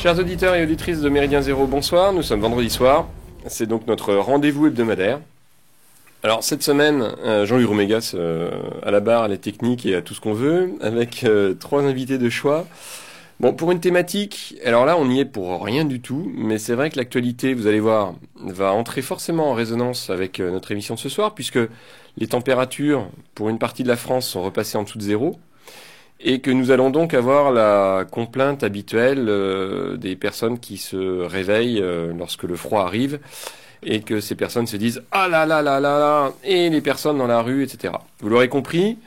Chers auditeurs et auditrices de Méridien Zéro, bonsoir. Nous sommes vendredi soir. C'est donc notre rendez-vous hebdomadaire. Alors cette semaine, Jean-Louis Romégas à la barre, à la technique et à tout ce qu'on veut, avec trois invités de choix. Bon, pour une thématique, alors là on n'y est pour rien du tout, mais c'est vrai que l'actualité, vous allez voir, va entrer forcément en résonance avec notre émission de ce soir, puisque les températures pour une partie de la France sont repassées en dessous de zéro. Et que nous allons donc avoir la complainte habituelle des personnes qui se réveillent lorsque le froid arrive et que ces personnes se disent « Ah là là là là là !» et les personnes dans la rue, etc. Vous l'aurez compris,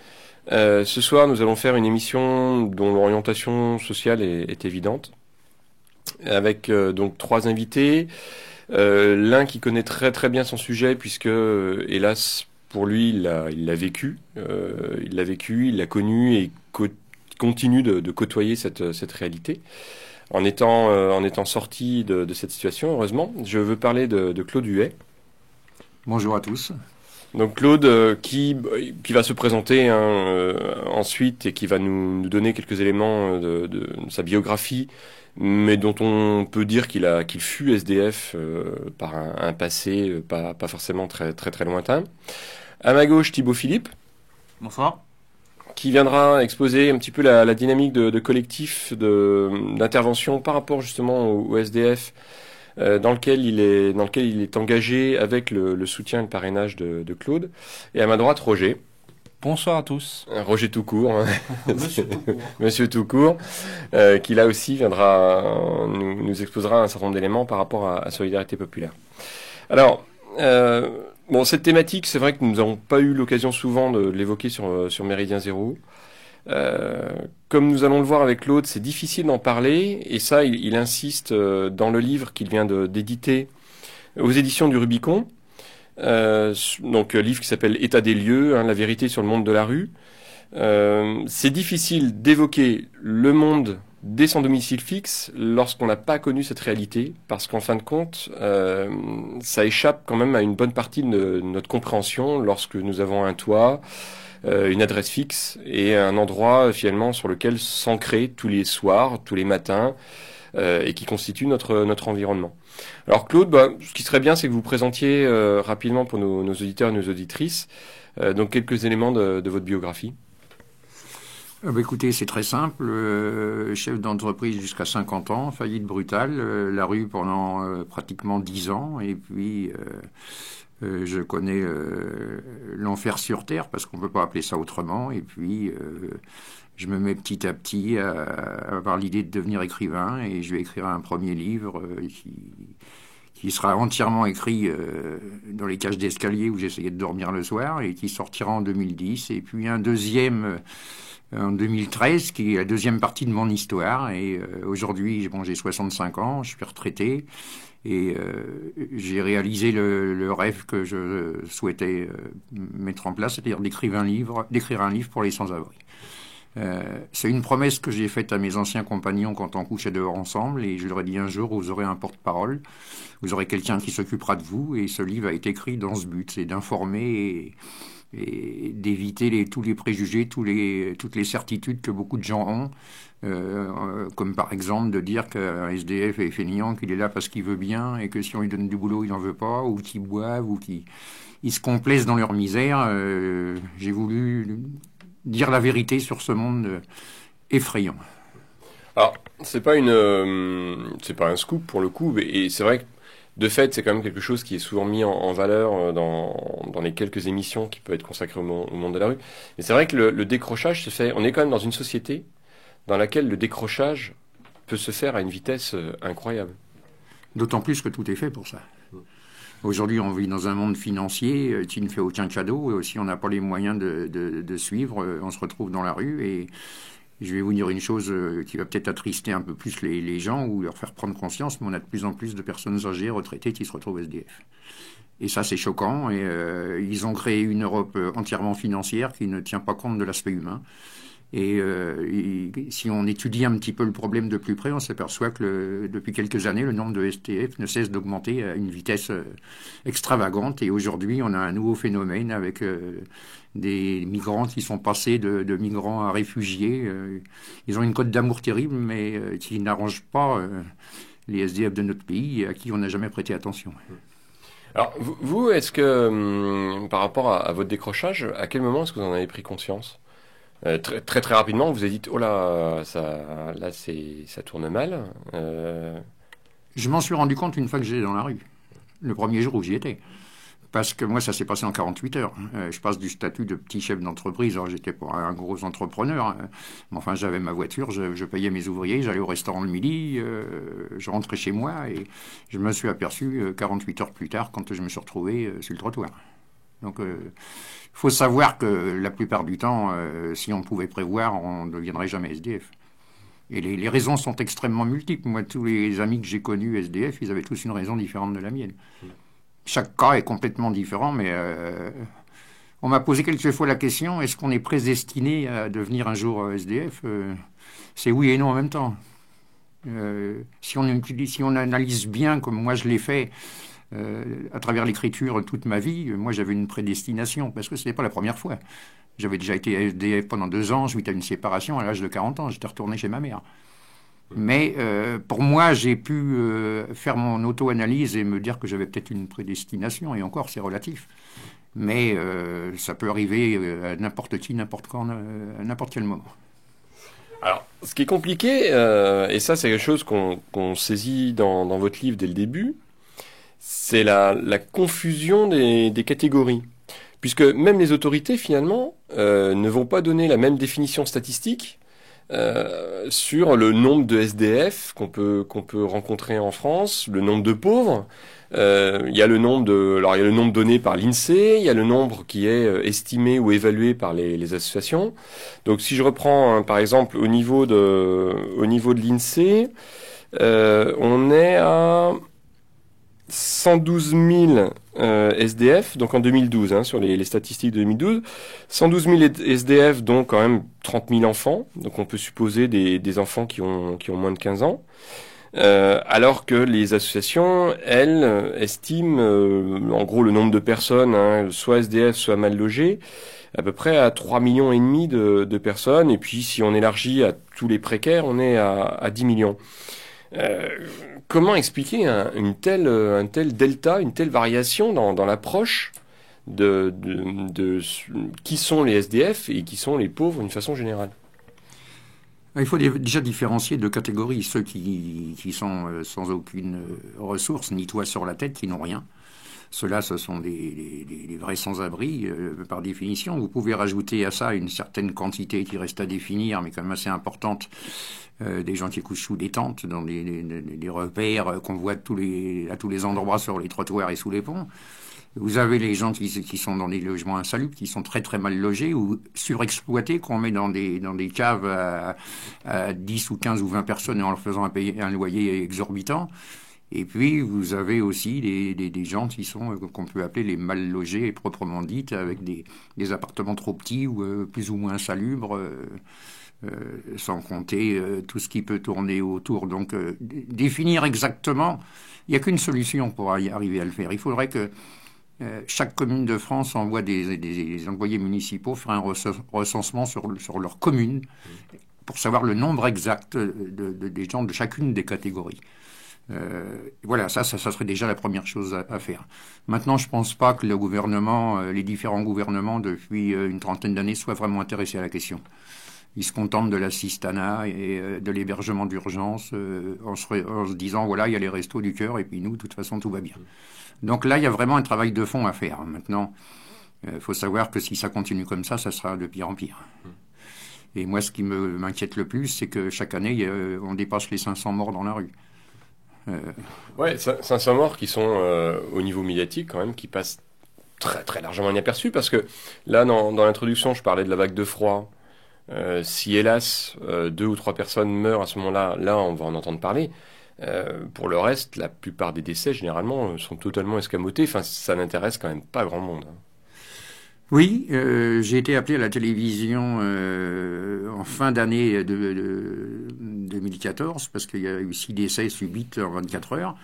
ce soir nous allons faire une émission dont l'orientation sociale est évidente, avec donc trois invités. L'un qui connaît très très bien son sujet puisque, hélas, pour lui, il l'a vécu, il l'a connu et continue de côtoyer cette réalité en étant sorti de cette situation, heureusement. Je veux parler de Claude Huet. Bonjour à tous. Donc Claude qui va se présenter ensuite et qui va nous donner quelques éléments de sa biographie, mais dont on peut dire qu'il fut SDF par un passé pas forcément très très très lointain. À ma gauche, Thibaut Philippe. Bonsoir. Qui viendra exposer un petit peu la dynamique de collectif d'intervention par rapport justement au SDF dans lequel il est engagé avec le soutien et le parrainage de Claude. Et à ma droite, Roger. Bonsoir à tous. Roger tout court, hein. Monsieur tout court. Monsieur tout court, qui là aussi viendra nous exposera un certain nombre d'éléments par rapport à Solidarité Populaire. Alors, bon, cette thématique, c'est vrai que nous n'avons pas eu l'occasion souvent de l'évoquer sur Méridien Zéro. Comme nous allons le voir avec Claude, c'est difficile d'en parler, et ça, il insiste dans le livre qu'il vient d'éditer aux éditions du Rubicon. Donc, livre qui s'appelle État des lieux, hein, la vérité sur le monde de la rue. C'est difficile d'évoquer le monde dès son domicile fixe lorsqu'on n'a pas connu cette réalité, parce qu'en fin de compte, ça échappe quand même à une bonne partie de notre compréhension lorsque nous avons un toit, une adresse fixe et un endroit finalement sur lequel s'ancrer tous les soirs, tous les matins, et qui constitue notre environnement. Alors Claude, ce qui serait bien, c'est que vous présentiez rapidement pour nos auditeurs et nos auditrices donc quelques éléments de votre biographie. Écoutez, c'est très simple. Chef d'entreprise jusqu'à 50 ans, faillite brutale, la rue pendant pratiquement 10 ans, et puis je connais l'enfer sur terre, parce qu'on ne peut pas appeler ça autrement, et puis je me mets petit à petit à avoir l'idée de devenir écrivain, et je vais écrire un premier livre qui sera entièrement écrit dans les cages d'escalier où j'essayais de dormir le soir, et qui sortira en 2010, et puis un deuxième en 2013, qui est la deuxième partie de mon histoire. Et aujourd'hui, j'ai 65 ans, je suis retraité, et j'ai réalisé le rêve que je souhaitais mettre en place, c'est-à-dire d'écrire un livre pour les sans-abri. C'est une promesse que j'ai faite à mes anciens compagnons quand on couchait dehors ensemble, et je leur ai dit un jour, vous aurez un porte-parole, vous aurez quelqu'un qui s'occupera de vous, et ce livre a été écrit dans ce but, c'est d'informer et d'éviter tous les préjugés, toutes les certitudes que beaucoup de gens ont, comme par exemple de dire qu'un SDF est fainéant, qu'il est là parce qu'il veut bien, et que si on lui donne du boulot, il n'en veut pas, ou qu'il boive, ou qu'il se complaise dans leur misère. J'ai voulu dire la vérité sur ce monde effrayant. Alors, c'est pas un scoop pour le coup, et c'est vrai que de fait, c'est quand même quelque chose qui est souvent mis en valeur dans les quelques émissions qui peuvent être consacrées au monde de la rue. Et c'est vrai que le décrochage se fait. On est quand même dans une société dans laquelle le décrochage peut se faire à une vitesse incroyable. D'autant plus que tout est fait pour ça. Aujourd'hui, on vit dans un monde financier qui ne fait aucun cadeau. Et si on n'a pas les moyens de suivre, on se retrouve dans la rue. Et je vais vous dire une chose qui va peut-être attrister un peu plus les gens ou leur faire prendre conscience, mais on a de plus en plus de personnes âgées, retraitées, qui se retrouvent SDF. Et ça, c'est choquant. Et ils ont créé une Europe entièrement financière qui ne tient pas compte de l'aspect humain. Si on étudie un petit peu le problème de plus près, on s'aperçoit que depuis quelques années, le nombre de SDF ne cesse d'augmenter à une vitesse extravagante. Et aujourd'hui, on a un nouveau phénomène avec des migrants qui sont passés de migrants à réfugiés. Ils ont une cote d'amour terrible, mais qui n'arrange pas les SDF de notre pays, à qui on n'a jamais prêté attention. Alors, vous est-ce que, par rapport à votre décrochage, à quel moment est-ce que vous en avez pris conscience? Très, très très rapidement, vous avez dit, oh là, ça tourne mal. Je m'en suis rendu compte une fois que j'étais dans la rue, le premier jour où j'y étais. Parce que moi, ça s'est passé en 48 heures. Je passe du statut de petit chef d'entreprise. Alors, j'étais pas un gros entrepreneur. Mais enfin, j'avais ma voiture, je payais mes ouvriers, j'allais au restaurant le midi, je rentrais chez moi et je me suis aperçu 48 heures plus tard quand je me suis retrouvé sur le trottoir. Donc, faut savoir que la plupart du temps, si on pouvait prévoir, on ne deviendrait jamais SDF. Et les raisons sont extrêmement multiples. Moi, tous les amis que j'ai connus SDF, ils avaient tous une raison différente de la mienne. Chaque cas est complètement différent, mais on m'a posé quelquefois la question, est-ce qu'on est prédestiné à devenir un jour SDF? C'est oui et non en même temps. Si on analyse bien, comme moi je l'ai fait, à travers l'écriture toute ma vie, moi j'avais une prédestination, parce que ce n'était pas la première fois. J'avais déjà été SDF pendant 2 ans, suite à une séparation, à l'âge de 40 ans, j'étais retourné chez ma mère. Mais pour moi, j'ai pu faire mon auto-analyse et me dire que j'avais peut-être une prédestination, et encore, c'est relatif. Mais ça peut arriver à n'importe qui, n'importe quand, à n'importe quel moment. Alors, ce qui est compliqué, et ça c'est quelque chose qu'on saisit dans votre livre dès le début, c'est la confusion des catégories. Puisque même les autorités, finalement, ne vont pas donner la même définition statistique sur le nombre de SDF qu'on peut rencontrer en France, le nombre de pauvres. Il y a le nombre donné par l'INSEE, il y a le nombre qui est estimé ou évalué par les associations. Donc si je reprends par exemple au niveau de l'INSEE, on est à 112 000 SDF, donc en 2012, sur les statistiques de 2012. 112 000 SDF, donc quand même 30 000 enfants. Donc on peut supposer des enfants qui ont moins de 15 ans. Alors que les associations, elles, estiment en gros le nombre de personnes, soit SDF, soit mal logées, à peu près à 3,5 millions de personnes. Et puis si on élargit à tous les précaires, on est à 10 millions. Comment expliquer un tel delta, une telle variation dans l'approche de qui sont les SDF et qui sont les pauvres d'une façon générale? Il faut déjà différencier 2 catégories. Ceux qui sont sans aucune ressource, ni toit sur la tête, qui n'ont rien. Ceux-là, ce sont des vrais sans-abri, par définition. Vous pouvez rajouter à ça une certaine quantité qui reste à définir, mais quand même assez importante, des gens qui couchent sous des tentes, dans des repères qu'on voit à tous les endroits, sur les trottoirs et sous les ponts. Vous avez les gens qui sont dans des logements insalubres, qui sont très très mal logés ou surexploités, qu'on met dans des caves à 10 ou 15 ou 20 personnes en leur faisant payer un loyer exorbitant. Et puis, vous avez aussi des gens qu'on peut appeler les mal logés, proprement dites, avec des appartements trop petits ou plus ou moins insalubres, sans compter tout ce qui peut tourner autour. Donc, définir exactement, il n'y a qu'une solution pour y arriver à le faire. Il faudrait que chaque commune de France envoie des employés municipaux faire un recensement sur leur commune pour savoir le nombre exact des gens de chacune des catégories. Voilà, ça serait déjà la première chose à faire. Maintenant, je pense pas que les différents gouvernements depuis une trentaine d'années soient vraiment intéressés à la question. Ils se contentent de l'assistanat et de l'hébergement d'urgence en se disant, voilà, il y a les restos du cœur et puis nous, de toute façon, tout va bien. Donc là, il y a vraiment un travail de fond à faire. Maintenant, il faut savoir que si ça continue comme ça sera de pire en pire. Et moi, ce qui m'inquiète le plus, c'est que chaque année, on dépasse les 500 morts dans la rue. Ouais, 500 morts qui sont au niveau médiatique quand même, qui passent très très largement inaperçus, parce que là, dans l'introduction, je parlais de la vague de froid. Si hélas 2 ou 3 personnes meurent à ce moment-là, là on va en entendre parler. Pour le reste, la plupart des décès généralement sont totalement escamotés. Enfin, ça n'intéresse quand même pas grand monde. Oui, j'ai été appelé à la télévision en fin d'année 2014 parce qu'il y a eu 6 décès subits en 24 heures.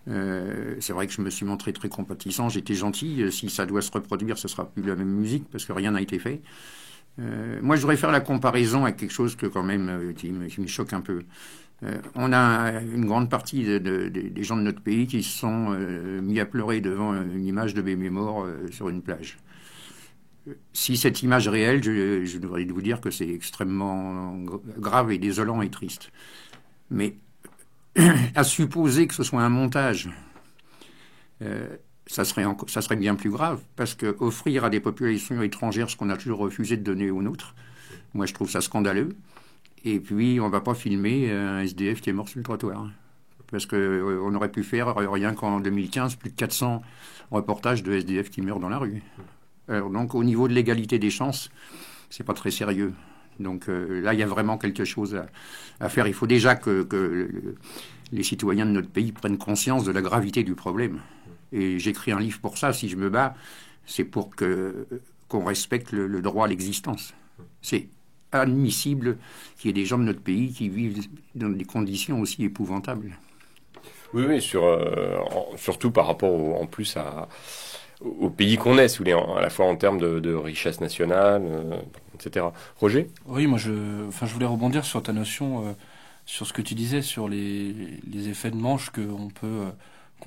C'est vrai que je me suis montré très compatissant, j'étais gentil. Si ça doit se reproduire, ce sera plus la même musique parce que rien n'a été fait. Moi, je voudrais faire la comparaison avec quelque chose que quand même qui me choque un peu. On a une grande partie des gens de notre pays qui se sont mis à pleurer devant une image de bébé mort sur une plage. Si cette image est réelle, je devrais vous dire que c'est extrêmement grave et désolant et triste. Mais à supposer que ce soit un montage, ça serait bien plus grave, parce que offrir à des populations étrangères ce qu'on a toujours refusé de donner aux nôtres, moi je trouve ça scandaleux. Et puis on ne va pas filmer un SDF qui est mort sur le trottoir. Parce qu'on aurait pu faire, rien qu'en 2015, plus de 400 reportages de SDF qui meurent dans la rue. Alors, donc au niveau de l'égalité des chances, c'est pas très sérieux. Donc là, il y a vraiment quelque chose à faire. Il faut déjà que les citoyens de notre pays prennent conscience de la gravité du problème. Et j'écris un livre pour ça. Si je me bats, c'est pour qu'on respecte le droit à l'existence. C'est admissible qu'il y ait des gens de notre pays qui vivent dans des conditions aussi épouvantables. Oui, surtout par rapport en plus au pays qu'on est, si vous voulez, à la fois en termes de richesse nationale, etc. Roger ? Oui, moi je voulais rebondir sur ta notion, sur ce que tu disais, sur les effets de manche qu'on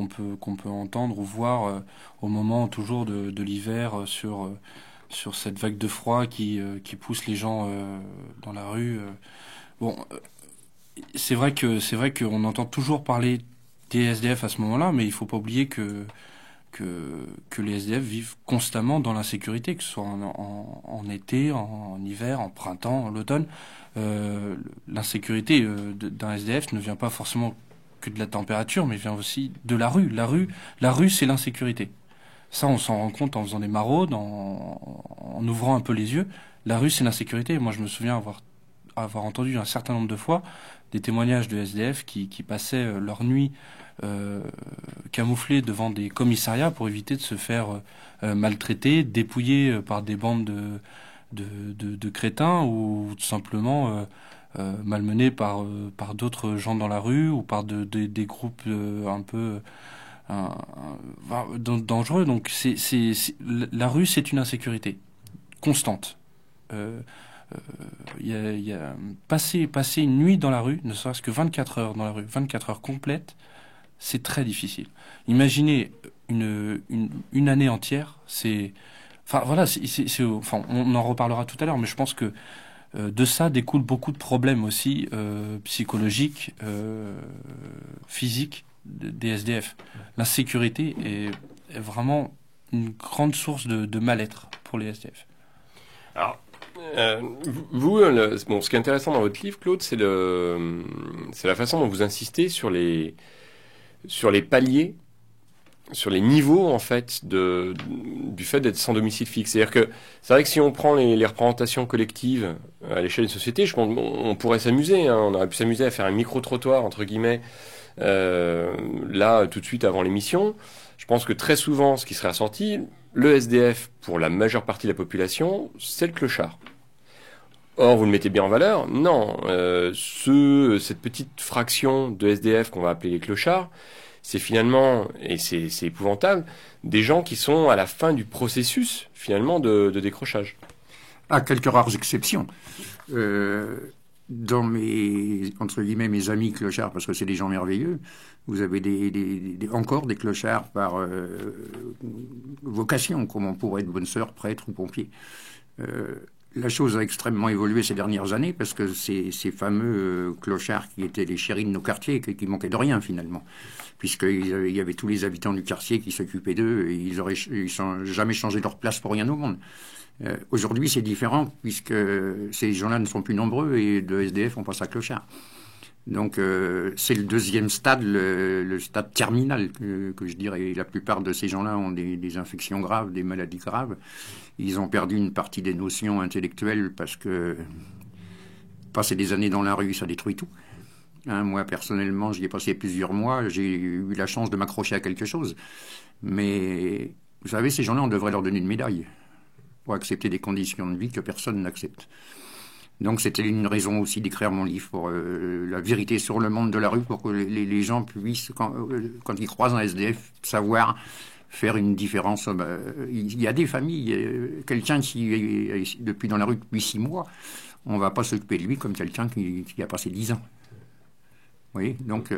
peut entendre ou voir au moment toujours de l'hiver sur cette vague de froid qui pousse les gens dans la rue. Bon, c'est vrai qu'on entend toujours parler des SDF à ce moment-là, mais il faut pas oublier que les SDF vivent constamment dans l'insécurité, que ce soit en été, en hiver, en printemps, en automne. L'insécurité d'un SDF ne vient pas forcément que de la température, mais vient aussi de la rue. La rue, c'est l'insécurité. Ça, on s'en rend compte en faisant des maraudes, en ouvrant un peu les yeux. La rue, c'est l'insécurité. Moi, je me souviens avoir entendu un certain nombre de fois des témoignages de SDF qui passaient leur nuit camouflés devant des commissariats pour éviter de se faire maltraiter, dépouiller par des bandes de crétins ou tout simplement malmenés par d'autres gens dans la rue ou par des groupes un peu dangereux. Donc la rue, c'est une insécurité constante. Passer une nuit dans la rue, ne serait-ce que 24 heures dans la rue, 24 heures complètes, c'est très difficile. Imaginez une année entière, on en reparlera tout à l'heure, mais je pense que de ça découlent beaucoup de problèmes aussi psychologiques, physiques des SDF. L'insécurité est vraiment une grande source de mal-être pour les SDF. Alors, ce qui est intéressant dans votre livre, Claude, c'est la façon dont vous insistez sur les paliers, sur les niveaux en fait du fait d'être sans domicile fixe. C'est-à-dire que c'est vrai que si on prend les représentations collectives à l'échelle d'une société, je pense on pourrait s'amuser. On aurait pu s'amuser à faire un micro-trottoir entre guillemets là tout de suite avant l'émission. Je pense que très souvent, ce qui serait ressorti, le SDF pour la majeure partie de la population, c'est le clochard. Or, vous le mettez bien en valeur. Non, cette petite fraction de SDF qu'on va appeler les clochards, c'est finalement, et c'est épouvantable, des gens qui sont à la fin du processus, finalement, de décrochage. À quelques rares exceptions. Dans entre guillemets, mes amis clochards, parce que c'est des gens merveilleux, vous avez encore des clochards par vocation, comme on pourrait être bonne sœur, prêtre ou pompier. La chose a extrêmement évolué ces dernières années parce que ces fameux clochards qui étaient les chéris de nos quartiers, qui manquaient de rien finalement, puisqu'il y avait tous les habitants du quartier qui s'occupaient d'eux et ils n'ont jamais changé leur place pour rien au monde. Aujourd'hui, c'est différent puisque ces gens-là ne sont plus nombreux et de SDF, on passe à clochard. Donc, c'est le deuxième stade, le stade terminal, que je dirais. La plupart de ces gens-là ont des infections graves, des maladies graves. Ils ont perdu une partie des notions intellectuelles parce que passer des années dans la rue, ça détruit tout. Moi, personnellement, j'y ai passé plusieurs mois. J'ai eu la chance de m'accrocher à quelque chose. Mais, vous savez, ces gens-là, on devrait leur donner une médaille. pour accepter des conditions de vie que personne n'accepte. Donc c'était une raison aussi d'écrire mon livre, pour la vérité sur le monde de la rue, pour que les gens puissent, quand ils croisent un SDF, savoir faire une différence. Il y a des familles, quelqu'un qui est depuis dans la rue depuis 6 mois, on ne va pas s'occuper de lui comme quelqu'un qui a passé 10 ans. Oui, donc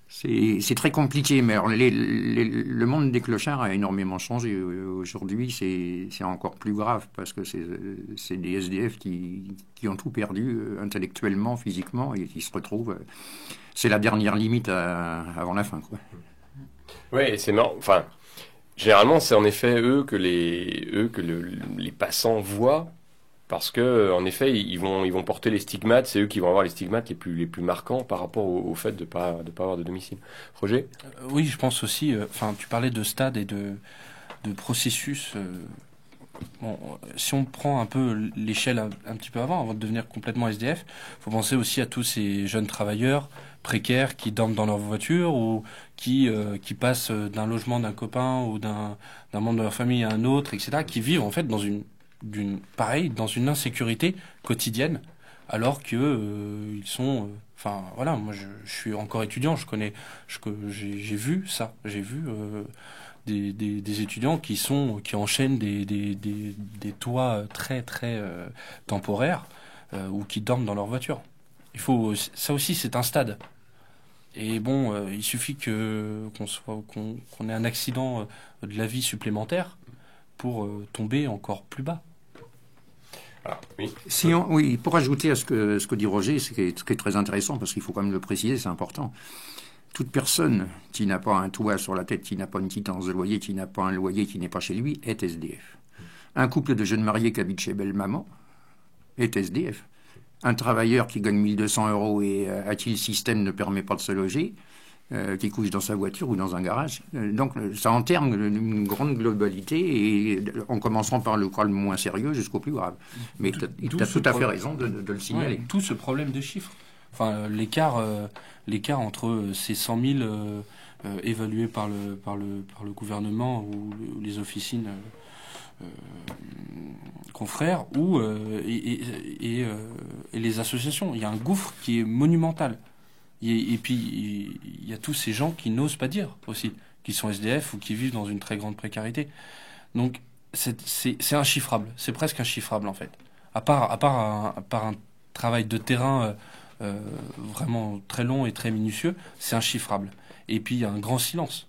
c'est très compliqué, mais alors, le monde des clochards a énormément changé. Aujourd'hui, c'est encore plus grave, parce que c'est des SDF qui ont tout perdu intellectuellement, physiquement, et qui se retrouvent... c'est la dernière limite avant la fin, quoi. Oui, c'est marrant. Enfin, généralement, c'est en effet eux que les passants voient, parce que en effet, ils vont porter les stigmates. C'est eux qui vont avoir les stigmates les plus marquants par rapport au fait de pas avoir de domicile. Roger? Oui, je pense aussi. Enfin, tu parlais de stade et de processus. Bon, si on prend un peu l'échelle un petit peu avant de devenir complètement SDF, faut penser aussi à tous ces jeunes travailleurs précaires qui dorment dans leur voiture ou qui passent d'un logement d'un copain ou d'un membre de leur famille à un autre, etc., qui vivent en fait dans une insécurité quotidienne, alors que ils sont... Enfin, voilà, moi je suis encore étudiant, j'ai vu ça, j'ai vu des étudiants qui enchaînent des toits très très temporaires ou qui dorment dans leur voiture. Ça aussi, c'est un stade. Et bon, il suffit qu'on ait un accident de la vie supplémentaire pour tomber encore plus bas. Ah, oui. Oui, pour ajouter à ce que dit Roger, ce qui est très intéressant, parce qu'il faut quand même le préciser, c'est important. Toute personne qui n'a pas un toit sur la tête, qui n'a pas une quittance de loyer, qui n'a pas un loyer, qui n'est pas chez lui, est SDF. Un couple de jeunes mariés qui habitent chez belle-maman est SDF. Un travailleur qui gagne 1 200 € et à qui le système ne permet pas de se loger, qui couche dans sa voiture ou dans un garage. Donc ça enterne une grande globalité, et en commençant par le cas le moins sérieux jusqu'au plus grave. Mais tu as tout à fait raison de le signaler. Ouais, tout ce problème de chiffres. Enfin, l'écart entre ces 100 000 évalués par le gouvernement ou les officines confrères et les associations. Il y a un gouffre qui est monumental. Et puis, il y a tous ces gens qui n'osent pas dire aussi, qui sont SDF ou qui vivent dans une très grande précarité. Donc, c'est inchiffrable. C'est presque inchiffrable, en fait. À part un travail de terrain vraiment très long et très minutieux, c'est inchiffrable. Et puis, il y a un grand silence.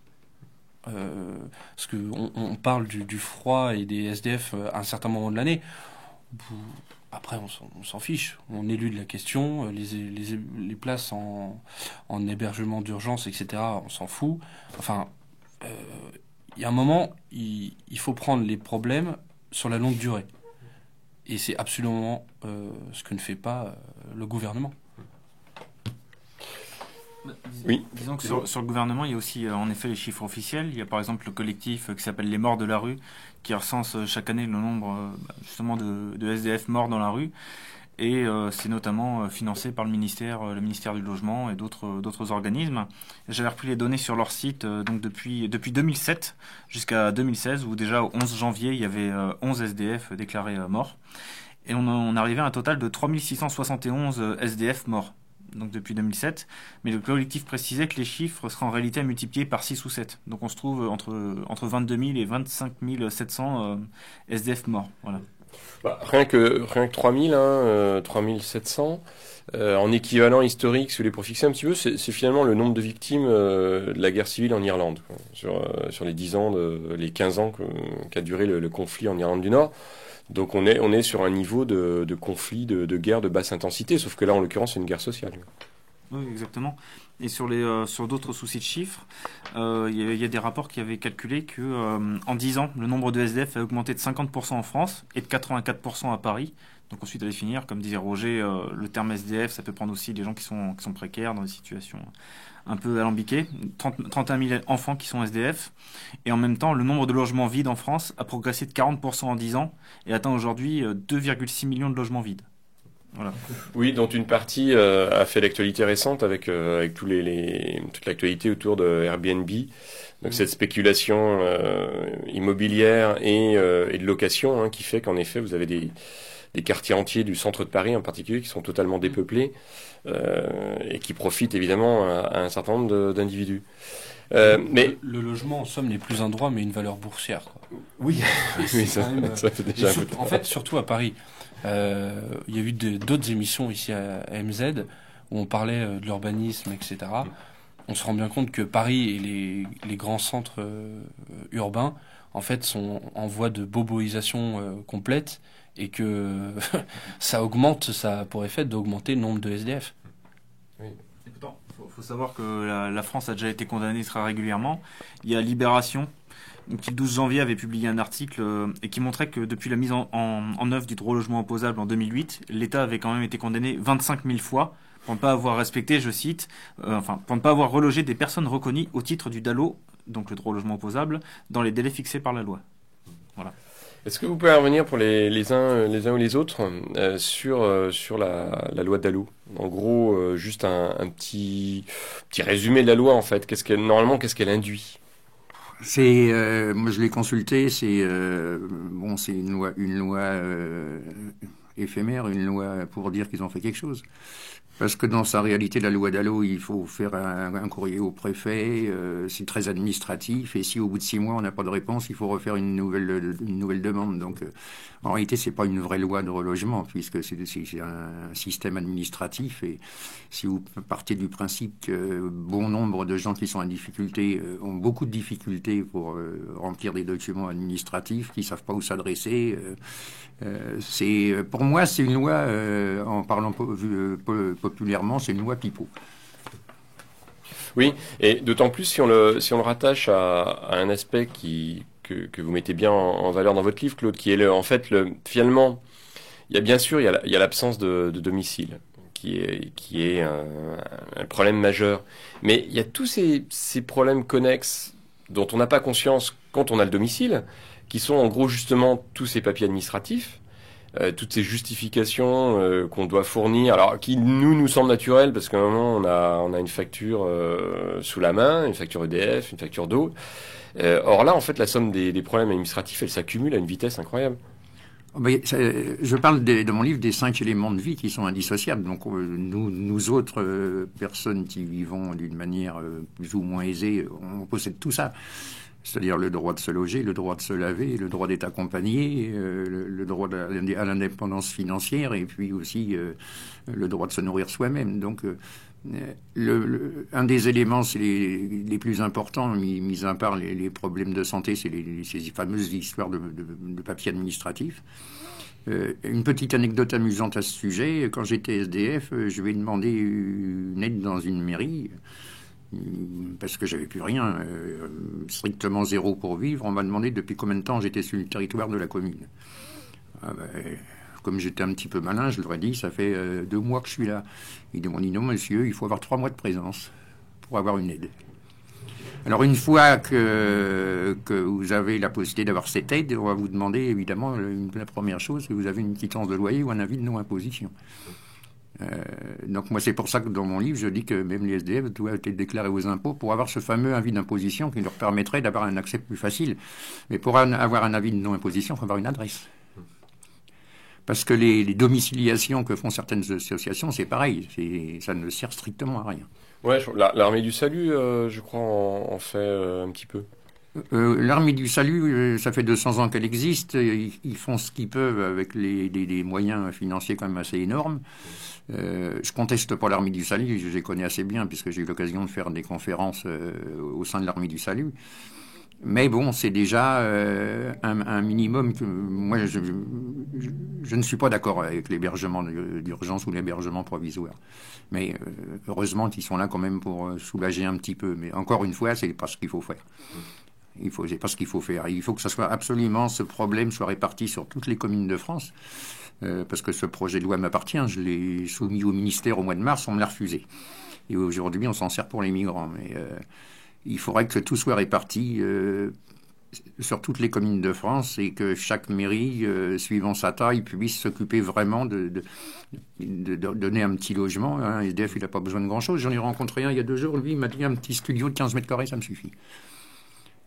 Parce qu'on parle du froid et des SDF à un certain moment de l'année. Après, on s'en fiche. On élude la question. Les places en hébergement d'urgence, etc., on s'en fout. Enfin, il y a un moment, il faut prendre les problèmes sur la longue durée. Et c'est absolument ce que ne fait pas le gouvernement. Oui. Disons que sur le gouvernement, il y a aussi en effet les chiffres officiels. Il y a par exemple le collectif qui s'appelle Les Morts de la rue, qui recense chaque année le nombre justement de SDF morts dans la rue. Et c'est notamment financé par le ministère du Logement et d'autres organismes. J'avais repris les données sur leur site donc depuis 2007 jusqu'à 2016, où déjà au 11 janvier, il y avait 11 SDF déclarés morts. Et on arrivait à un total de 3671 SDF morts. Donc depuis 2007, mais le collectif précisait que les chiffres seraient en réalité multipliés par 6 ou 7. Donc on se trouve entre 22 000 et 25 700 SDF morts. Voilà. Bah, rien que 3000, 3700, en équivalent historique, si vous voulez, pour fixer un petit peu, c'est finalement le nombre de victimes de la guerre civile en Irlande, quoi, sur les 10 ans, les 15 ans qu'a duré le conflit en Irlande du Nord. Donc on est sur un niveau de conflit, de guerre de basse intensité, sauf que là, en l'occurrence, c'est une guerre sociale. Oui, exactement. Et sur d'autres soucis de chiffres, il y a des rapports qui avaient calculé que en 10 ans, le nombre de SDF a augmenté de 50% en France et de 84% à Paris. Donc ensuite, à définir, comme disait Roger, le terme SDF, ça peut prendre aussi des gens qui sont précaires dans des situations un peu alambiquées. 31 000 enfants qui sont SDF. Et en même temps, le nombre de logements vides en France a progressé de 40% en 10 ans et atteint aujourd'hui 2,6 millions de logements vides. Voilà. Oui, dont une partie a fait l'actualité récente avec toute l'actualité autour de Airbnb. Donc cette spéculation immobilière et de location, hein, qui fait qu'en effet vous avez des quartiers entiers du centre de Paris en particulier qui sont totalement dépeuplés et qui profitent évidemment à un certain nombre d'individus. Mais le logement en somme n'est plus un droit mais une valeur boursière, quoi. Oui, oui, ça fait déjà en fait, surtout à Paris. Il y a eu d'autres émissions ici à MZ où on parlait de l'urbanisme, etc. On se rend bien compte que Paris et les grands centres urbains, en fait, sont en voie de boboisation complète et que ça a pour effet d'augmenter le nombre de SDF. Oui. Et pourtant, faut savoir que la France a déjà été condamnée très régulièrement. Il y a Libération, qui le 12 janvier avait publié un article et qui montrait que depuis la mise en œuvre du droit au logement opposable en 2008, l'État avait quand même été condamné 25 000 fois pour ne pas avoir respecté, je cite, pour ne pas avoir relogé des personnes reconnues au titre du DALO, donc le droit au logement opposable, dans les délais fixés par la loi. Voilà. Est-ce que vous pouvez revenir pour les uns ou les autres sur la loi DALO? En gros, juste un petit résumé de la loi, en fait. Normalement, qu'est-ce qu'elle induit? Moi je l'ai consulté, c'est une loi éphémère, une loi pour dire qu'ils ont fait quelque chose. Parce que dans sa réalité, la loi DALO, il faut faire un courrier au préfet, c'est très administratif, et si au bout de 6 mois on n'a pas de réponse, il faut refaire une nouvelle demande. Donc en réalité, c'est pas une vraie loi de relogement, puisque c'est un système administratif, et si vous partez du principe que bon nombre de gens qui sont en difficulté ont beaucoup de difficultés pour remplir des documents administratifs, qui savent pas où s'adresser, pour moi, c'est une loi, en parlant populairement, c'est une loi pipeau. Oui, et d'autant plus si on le rattache à un aspect que vous mettez bien en valeur dans votre livre, Claude, qui est finalement, il y a bien sûr, il y a l'absence de domicile, qui est un problème majeur. Mais il y a tous ces problèmes connexes dont on n'a pas conscience quand on a le domicile, qui sont en gros justement tous ces papiers administratifs, toutes ces justifications qu'on doit fournir, alors qui nous semblent naturelles parce qu'à un moment on a une facture sous la main, une facture EDF, une facture d'eau. Or là, en fait, la somme des problèmes administratifs, elle s'accumule à une vitesse incroyable. Je parle de mon livre des 5 éléments de vie qui sont indissociables. Donc nous autres personnes qui vivons d'une manière plus ou moins aisée, on possède tout ça. C'est-à-dire le droit de se loger, le droit de se laver, le droit d'être accompagné, le droit à l'indépendance financière, et puis aussi le droit de se nourrir soi-même. Donc un des éléments les plus importants, mis à part les problèmes de santé, c'est ces fameuses histoires de papier administratif. Une petite anecdote amusante à ce sujet: quand j'étais SDF, je vais demander une aide dans une mairie, parce que j'avais plus rien, strictement zéro pour vivre. On m'a demandé depuis combien de temps j'étais sur le territoire de la commune. Comme j'étais un petit peu malin, je leur ai dit, ça fait 2 mois que je suis là. Ils m'ont dit, non monsieur, il faut avoir 3 mois de présence pour avoir une aide. Alors une fois que vous avez la possibilité d'avoir cette aide, on va vous demander évidemment la première chose, que vous avez une quittance de loyer ou un avis de non-imposition. Donc moi c'est pour ça que dans mon livre je dis que même les SDF doivent être déclarés aux impôts pour avoir ce fameux avis d'imposition qui leur permettrait d'avoir un accès plus facile. Mais pour avoir un avis de non-imposition, il faut avoir une adresse. Parce que les domiciliations que font certaines associations, c'est pareil, ça ne sert strictement à rien. Ouais, l'Armée du Salut, je crois, en fait un petit peu. L'Armée du Salut, ça fait 200 ans qu'elle existe. Ils font ce qu'ils peuvent avec des moyens financiers quand même assez énormes. Je conteste pas l'Armée du Salut, je les connais assez bien puisque j'ai eu l'occasion de faire des conférences au sein de l'Armée du Salut. Mais bon, c'est déjà un minimum que moi je ne suis pas d'accord avec l'hébergement d'urgence ou l'hébergement provisoire. Mais heureusement qu'ils sont là quand même pour soulager un petit peu. Mais encore une fois, c'est pas ce qu'il faut faire. C'est pas ce qu'il faut faire. Il faut que ce problème soit réparti sur toutes les communes de France. Parce que ce projet de loi m'appartient. Je l'ai soumis au ministère au mois de mars, on me l'a refusé. Et aujourd'hui, on s'en sert pour les migrants. Mais il faudrait que tout soit réparti sur toutes les communes de France et que chaque mairie, suivant sa taille, puisse s'occuper vraiment de donner un petit logement. SDF, il n'a pas besoin de grand-chose. J'en ai rencontré un il y a 2 jours. Lui, il m'a dit un petit studio de 15 mètres carrés, ça me suffit.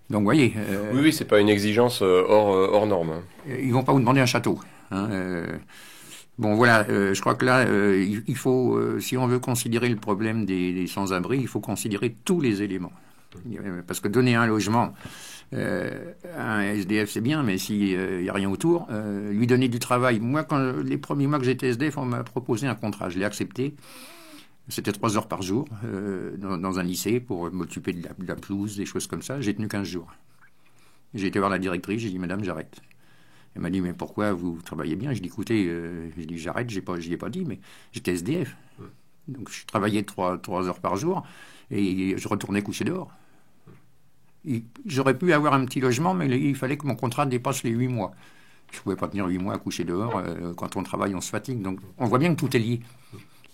Donc, vous voyez... Oui, c'est pas une exigence hors norme. Hein. Ils vont pas vous demander un château. Hein, bon, voilà, je crois que là, il faut, si on veut considérer le problème des sans-abri, il faut considérer tous les éléments. Parce que donner un logement à un SDF, c'est bien, mais s'il n'y a rien autour, lui donner du travail. Moi, les premiers mois que j'étais SDF, on m'a proposé un contrat, je l'ai accepté. C'était 3 heures par jour dans un lycée pour m'occuper de la pelouse, des choses comme ça. J'ai tenu 15 jours. J'ai été voir la directrice, j'ai dit, madame, j'arrête. Elle m'a dit, mais pourquoi vous travaillez bien? Je dis, écoutez, j'arrête, je n'y ai pas dit, mais j'étais SDF. Donc je travaillais 3 heures par jour et je retournais coucher dehors. J'aurais pu avoir un petit logement, mais il fallait que mon contrat dépasse les 8 mois. Je ne pouvais pas tenir 8 mois à coucher dehors. Quand on travaille, on se fatigue. Donc on voit bien que tout est lié.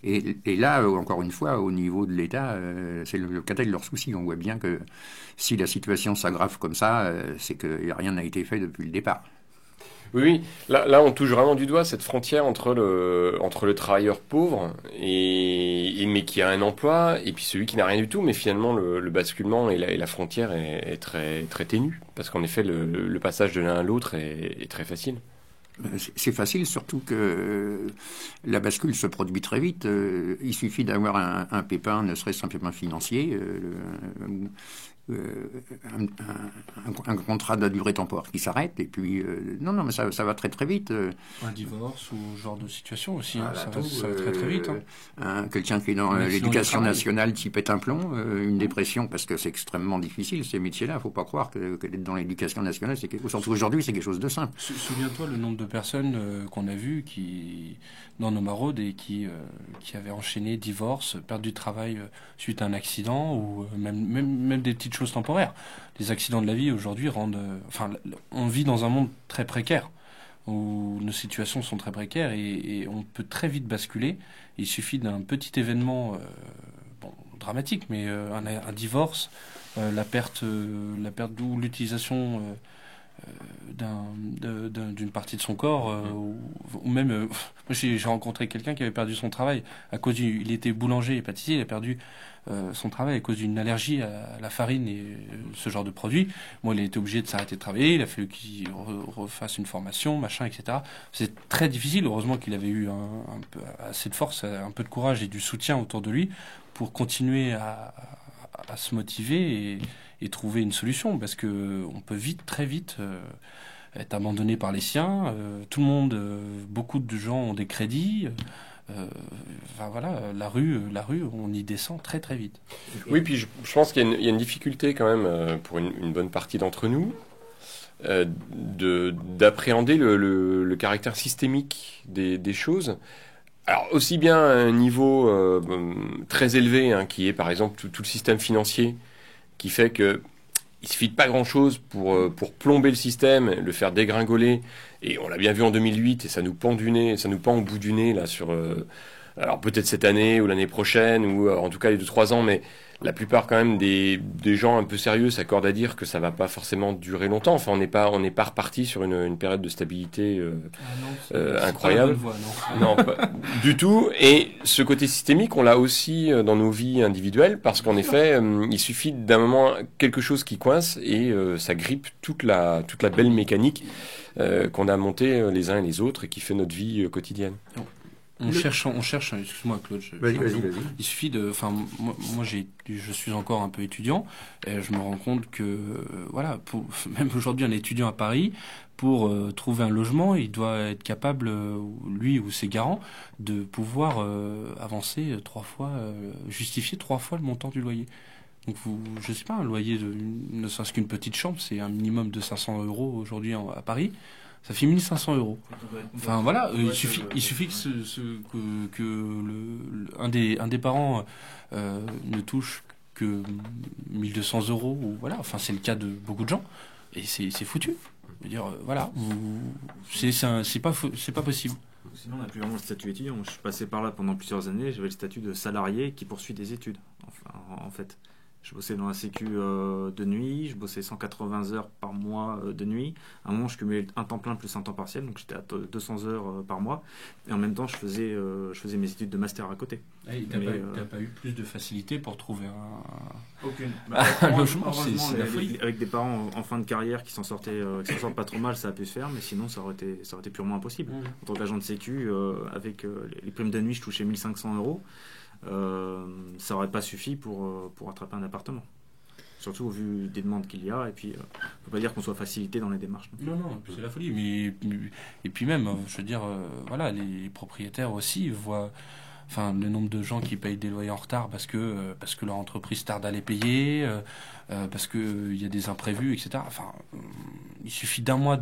Et là, encore une fois, au niveau de l'État, c'est le cadet de leurs soucis. On voit bien que si la situation s'aggrave comme ça, c'est que rien n'a été fait depuis le départ. Oui. Là, on touche vraiment du doigt cette frontière entre le travailleur pauvre mais qui a un emploi, et puis celui qui n'a rien du tout. Mais finalement, le basculement et la frontière est très, très ténue. Parce qu'en effet, le passage de l'un à l'autre est très facile. C'est facile, surtout que la bascule se produit très vite. Il suffit d'avoir un pépin, ne serait-ce simplement financier, un contrat de durée temporaire qui s'arrête, et puis non, mais ça va très très vite. Un divorce ou ce genre de situation aussi, hein, ça va très très vite. Quelqu'un qui est dans l'éducation nationale qui pète un plomb, une dépression, parce que c'est extrêmement difficile ces métiers-là. Il ne faut pas croire que d'être dans l'éducation nationale, c'est quelque chose. Surtout aujourd'hui, c'est quelque chose de simple. Souviens-toi le nombre de personnes qu'on a vues dans nos maraudes et qui avaient enchaîné divorce, perdu de travail suite à un accident, ou même des petites choses temporaires. Les accidents de la vie aujourd'hui on vit dans un monde très précaire où nos situations sont très précaires et on peut très vite basculer. Il suffit d'un petit événement dramatique, mais un divorce, la perte ou l'utilisation d'une partie de son corps, ou même moi j'ai rencontré quelqu'un qui avait perdu son travail à cause il était boulanger et pâtissier, il a perdu son travail à cause d'une allergie à la farine et ce genre de produits. Moi, il a été obligé de s'arrêter de travailler, il a fallu qu'il refasse une formation, machin, etc. C'est très difficile. Heureusement qu'il avait eu un peu assez de force, un peu de courage et du soutien autour de lui pour continuer à se motiver et trouver une solution, parce que on peut très vite être abandonné par les siens. Tout le monde, beaucoup de gens ont des crédits. La rue, on y descend très très vite. Oui, puis je pense qu'il y a une difficulté quand même pour une bonne partie d'entre nous d'appréhender le caractère systémique des choses. Alors aussi bien à un niveau très élevé, qui est par exemple tout le système financier, qui fait que il suffit de pas grand-chose pour plomber le système, le faire dégringoler. Et on l'a bien vu en 2008, et ça nous pend au bout du nez là alors peut-être cette année ou l'année prochaine, ou en tout cas les 2-3 ans, mais la plupart quand même des gens un peu sérieux s'accordent à dire que ça va pas forcément durer longtemps. Enfin, on n'est pas reparti sur une période de stabilité incroyable. Pas la bonne voie, non. Non, pas du tout. Et ce côté systémique, on l'a aussi dans nos vies individuelles, parce qu'en effet, il suffit d'un moment quelque chose qui coince et ça grippe toute la belle mécanique qu'on a montée les uns et les autres et qui fait notre vie quotidienne. On cherche, excuse-moi Claude. Vas-y. Il suffit moi je suis encore un peu étudiant et je me rends compte que même aujourd'hui un étudiant à Paris, pour trouver un logement, il doit être capable, lui ou ses garants, de pouvoir avancer 3 fois, justifier 3 fois le montant du loyer. Donc je sais pas, un loyer ne serait-ce qu'une petite chambre, c'est un minimum de 500 € aujourd'hui à Paris. Ça fait 1500 €. Enfin voilà, il suffit un des parents ne touche que 1200 €, ou voilà. Enfin c'est le cas de beaucoup de gens et c'est foutu. Je veux dire c'est pas possible. Sinon, on n'a plus vraiment le statut étudiant. Je suis passé par là pendant plusieurs années. J'avais le statut de salarié qui poursuit des études, en fait. Je bossais dans la sécu de nuit, je bossais 180 heures par mois de nuit. À un moment, je cumulais un temps plein plus un temps partiel, donc j'étais à 200 heures par mois. Et en même temps, je faisais mes études de master à côté. Et t'as pas eu plus de facilité pour trouver aucune. Un logement, c'est la folie. Avec des parents en fin de carrière qui s'en sortent pas trop mal, ça a pu se faire, mais sinon, ça aurait été purement impossible. En tant qu'agent de sécu, avec les primes de nuit, je touchais 1500 euros. Ça aurait pas suffi pour attraper un appartement. Surtout au vu des demandes qu'il y a, et puis on peut pas dire qu'on soit facilité dans les démarches. Non, c'est la folie. Mais et puis même, je veux dire, voilà, les propriétaires aussi voient, enfin, le nombre de gens qui payent des loyers en retard parce que leur entreprise tarde à les payer, parce que il y a des imprévus, etc. Enfin, il suffit d'un mois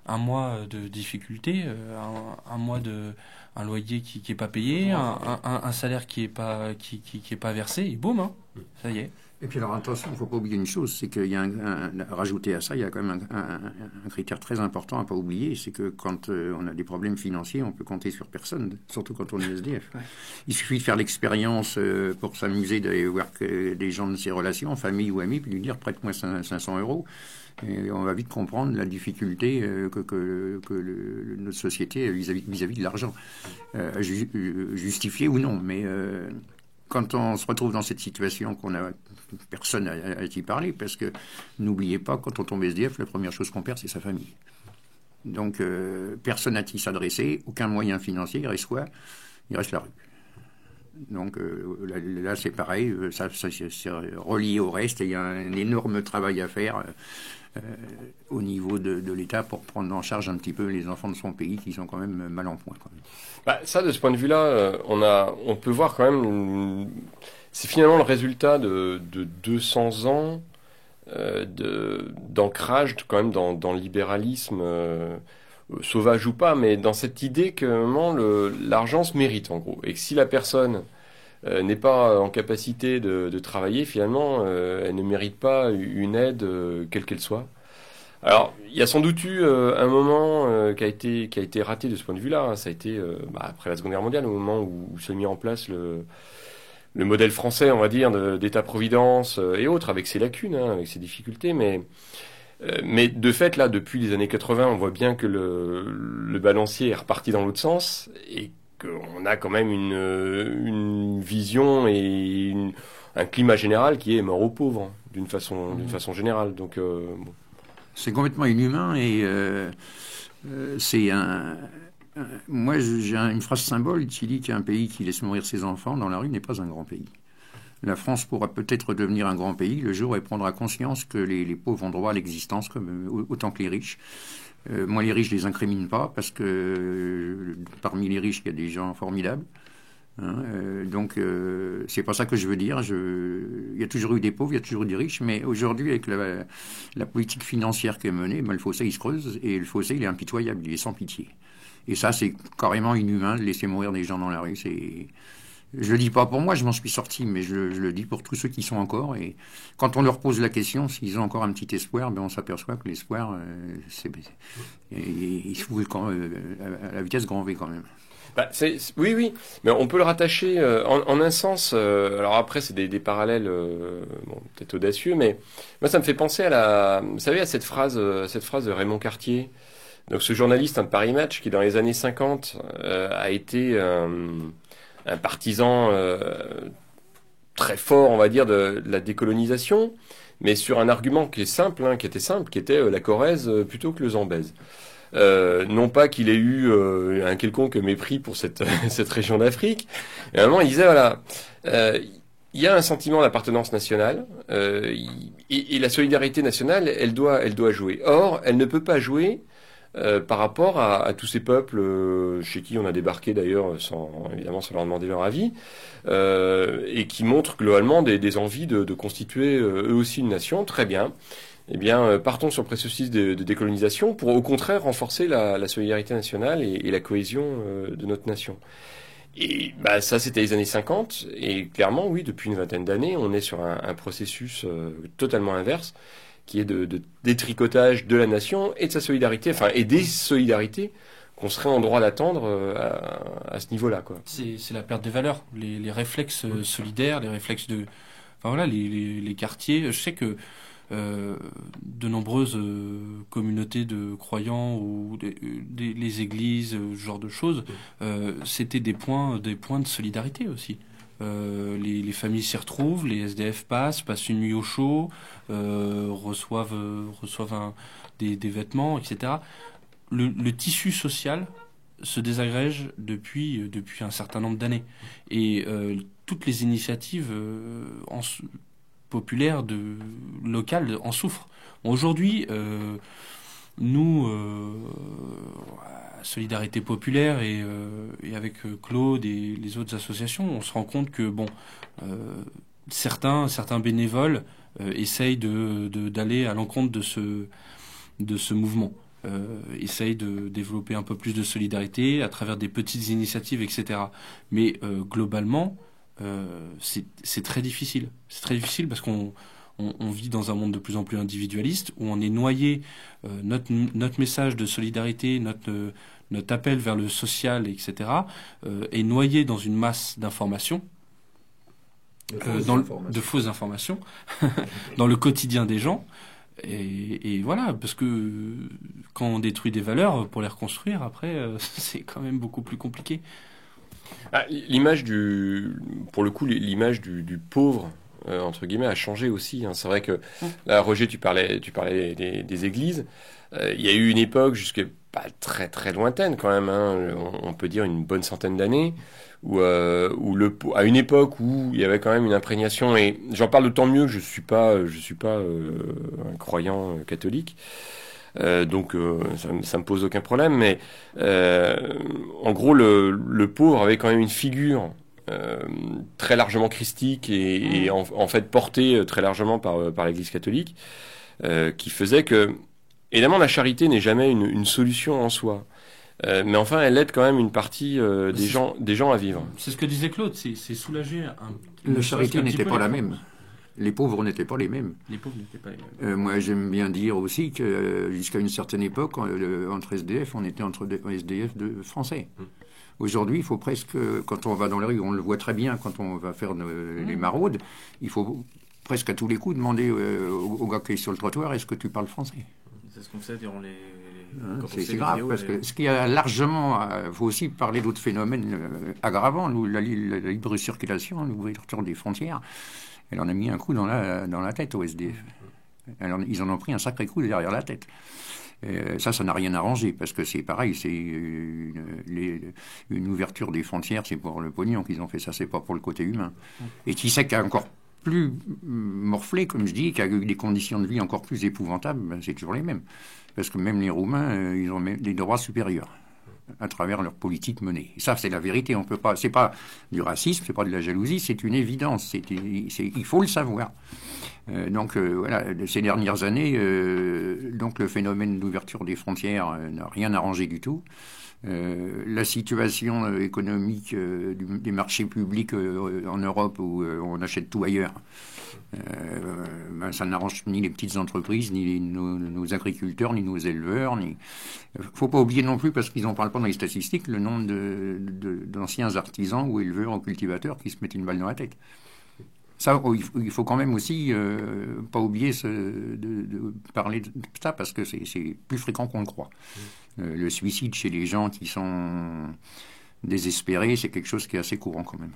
un mois de difficulté, un mois un loyer qui est pas payé, un salaire qui est pas versé, et boum, hein, ça y est. Et puis alors attention, il ne faut pas oublier une chose, c'est qu'il y a rajouté à ça, il y a quand même un critère très important à ne pas oublier, c'est que quand on a des problèmes financiers, on peut compter sur personne, surtout quand on est SDF. Il suffit de faire l'expérience pour s'amuser d'aller voir des gens de ses relations, famille ou amis, puis lui dire prête-moi 500 euros. Et on va vite comprendre la difficulté que notre société a vis-à-vis de l'argent, justifié ou non. Mais quand on se retrouve dans cette situation qu'on a personne à y parler, parce que n'oubliez pas, quand on tombe SDF, la première chose qu'on perd, c'est sa famille. Donc personne n'a qui s'adresser, aucun moyen financier, il reste quoi? Il reste la rue. Donc là c'est pareil, ça c'est relié au reste, et il y a un énorme travail à faire au niveau de l'État pour prendre en charge un petit peu les enfants de son pays qui sont quand même mal en point. Quand même. Bah, ça, de ce point de vue-là, on peut voir quand même, c'est finalement le résultat de 200 ans d'ancrage quand même dans le libéralisme, sauvage ou pas, mais dans cette idée que vraiment, l'argent se mérite en gros, et que si la personne n'est pas en capacité de travailler, finalement, elle ne mérite pas une aide, quelle qu'elle soit. Alors, il y a sans doute eu un moment qui a été raté de ce point de vue-là. Hein. Ça a été après la Seconde Guerre mondiale, au moment où s'est mis en place le modèle français, on va dire, d'État-providence et autres, avec ses lacunes, hein, avec ses difficultés. Mais de fait, là, depuis les années 80, on voit bien que le balancier est reparti dans l'autre sens et qu'on a quand même une vision et un climat général qui est mort aux pauvres, d'une façon générale. Donc, bon. C'est complètement inhumain et c'est moi, j'ai une phrase symbole qui dit qu'un pays qui laisse mourir ses enfants dans la rue n'est pas un grand pays. La France pourra peut-être devenir un grand pays le jour où elle prendra conscience que les pauvres ont droit à l'existence autant que les riches. Moi, les riches, je les incrimine pas parce que parmi les riches, il y a des gens formidables. Hein, donc, c'est pas ça que je veux dire. Il y a toujours eu des pauvres, il y a toujours eu des riches, mais aujourd'hui, avec la politique financière qui est menée, le fossé, il se creuse, et le fossé, il est impitoyable, il est sans pitié. Et ça, c'est carrément inhumain de laisser mourir des gens dans la rue. Je le dis pas pour moi, je m'en suis sorti, mais je le dis pour tous ceux qui sont encore. Et quand on leur pose la question, s'ils ont encore un petit espoir, on s'aperçoit que l'espoir, il se fout à la vitesse grand V quand même. Bah, oui, mais on peut le rattacher en un sens. Alors après, c'est des parallèles peut-être audacieux, mais moi, ça me fait penser vous savez, à cette phrase de Raymond Cartier. Donc, ce journaliste de Paris Match qui, dans les années 50, a été un partisan très fort, on va dire, de la décolonisation, mais sur un argument qui était simple, qui était la Corrèze plutôt que le Zambèze. Non pas qu'il ait eu un quelconque mépris pour cette région d'Afrique. Et à un moment, il disait, voilà, il y a un sentiment d'appartenance nationale, et la solidarité nationale, elle doit jouer. Or, elle ne peut pas jouer par rapport à tous ces peuples chez qui on a débarqué d'ailleurs sans leur demander leur avis, et qui montrent globalement des envies de constituer eux aussi une nation. Très bien. Eh bien, partons sur le processus de décolonisation pour au contraire renforcer la solidarité nationale et la cohésion de notre nation. Et ça, c'était les années 50, et clairement, oui, depuis une vingtaine d'années, on est sur un processus totalement inverse, qui est de détricotage de la nation et de sa solidarité, et des solidarités qu'on serait en droit d'attendre à ce niveau-là, quoi. C'est la perte des valeurs, les réflexes solidaires, les réflexes enfin voilà, les quartiers. Je sais que de nombreuses communautés de croyants ou les églises, ce genre de choses, c'était des points de solidarité aussi. Les familles s'y retrouvent, les SDF passent une nuit au chaud, reçoivent des vêtements, etc. Le tissu social se désagrège depuis un certain nombre d'années. Et toutes les initiatives populaires locales en souffrent. Aujourd'hui, nous, Solidarité Populaire et avec Claude et les autres associations, on se rend compte que certains bénévoles essayent d'aller à l'encontre de ce mouvement. Essayent de développer un peu plus de solidarité à travers des petites initiatives, etc. Mais globalement, c'est très difficile. C'est très difficile parce qu'on vit dans un monde de plus en plus individualiste où on est noyé, notre message de solidarité, notre appel vers le social, etc., est noyé dans une masse d'informations, de fausses informations, dans le quotidien des gens. Et voilà, parce que quand on détruit des valeurs pour les reconstruire, après, c'est quand même beaucoup plus compliqué. Pour le coup, l'image du pauvre, entre guillemets, a changé aussi. Hein. C'est vrai que, là, Roger, tu parlais des églises. Il y a eu une époque, jusqu'à pas très très lointaine quand même, hein, on peut dire une bonne centaine d'années, où à une époque où il y avait quand même une imprégnation, et j'en parle d'autant mieux que je suis pas un croyant catholique, donc ça me pose aucun problème, mais en gros le pauvre avait quand même une figure très largement christique et en fait portée très largement par l'Église catholique, qui faisait que évidemment la charité n'est jamais une solution en soi. Mais enfin, elle aide quand même une partie des gens à vivre. C'est ce que disait Claude, c'est soulager la charité n'était pas la même. Les pauvres n'étaient pas les mêmes. Les pauvres n'étaient pas les mêmes. Moi, j'aime bien dire aussi que jusqu'à une certaine époque, entre SDF, on était entre SDF de français. Aujourd'hui, il faut presque, quand on va dans la rue, on le voit très bien quand on va faire les maraudes, il faut presque à tous les coups demander au gars qui est sur le trottoir, est-ce que tu parles français ? C'est ce qu'on fait durant les... C'est grave, vidéos, parce que ce qui a largement... Il faut aussi parler d'autres phénomènes aggravants. La libre circulation, l'ouverture des frontières, elle en a mis un coup dans la tête au SDF. Alors, ils en ont pris un sacré coup derrière la tête. Ça n'a rien arrangé, parce que c'est pareil, c'est une ouverture des frontières, c'est pour le pognon qu'ils ont fait ça, c'est pas pour le côté humain. Et qui sait qu'il y a encore plus morflé, comme je dis, qui a eu des conditions de vie encore plus épouvantables, c'est toujours les mêmes. Parce que même les Roumains, ils ont des droits supérieurs à travers leur politique menée. Et ça, c'est la vérité. On peut pas. C'est pas du racisme, c'est pas de la jalousie, c'est une évidence. Il faut le savoir. Donc voilà, ces dernières années, donc le phénomène d'ouverture des frontières n'a rien arrangé du tout. La situation économique des marchés publics en Europe où on achète tout ailleurs, ça n'arrange ni les petites entreprises, ni nos agriculteurs, ni nos éleveurs. Faut pas oublier non plus, parce qu'ils n'en parlent pas dans les statistiques, le nombre d'anciens artisans ou éleveurs ou cultivateurs qui se mettent une balle dans la tête. Ça, il faut quand même aussi pas oublier de parler de ça, parce que c'est plus fréquent qu'on le croit. Le suicide chez les gens qui sont désespérés, c'est quelque chose qui est assez courant quand même.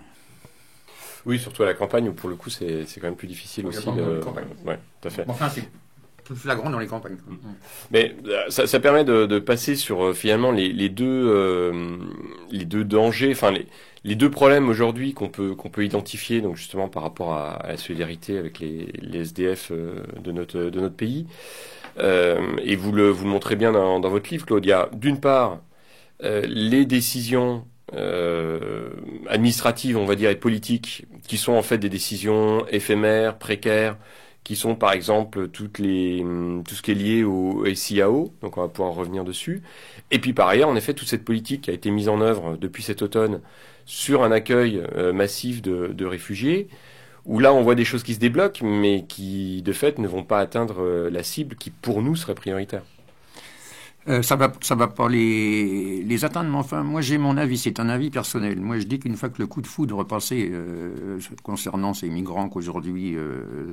Oui, surtout à la campagne, où pour le coup, c'est quand même plus difficile aussi. Dans les campagnes. Ouais, tout à fait. Enfin, c'est plus flagrant dans les campagnes. Mais ça permet de passer sur finalement les deux dangers, enfin les deux problèmes aujourd'hui qu'on peut identifier, donc justement par rapport à la solidarité avec les SDF de notre pays. Et vous le montrez bien dans votre livre, Claude. Il y a d'une part les décisions administratives, on va dire, et politiques, qui sont en fait des décisions éphémères, précaires, qui sont par exemple tout ce qui est lié au SIAO, donc on va pouvoir revenir dessus. Et puis par ailleurs, en effet, toute cette politique qui a été mise en œuvre depuis cet automne sur un accueil massif de réfugiés, où là on voit des choses qui se débloquent, mais qui de fait ne vont pas atteindre la cible qui pour nous serait prioritaire. Ça va pas les atteindre, mais enfin, moi j'ai mon avis, c'est un avis personnel. Moi je dis qu'une fois que le coup de foudre passé concernant ces migrants qu'aujourd'hui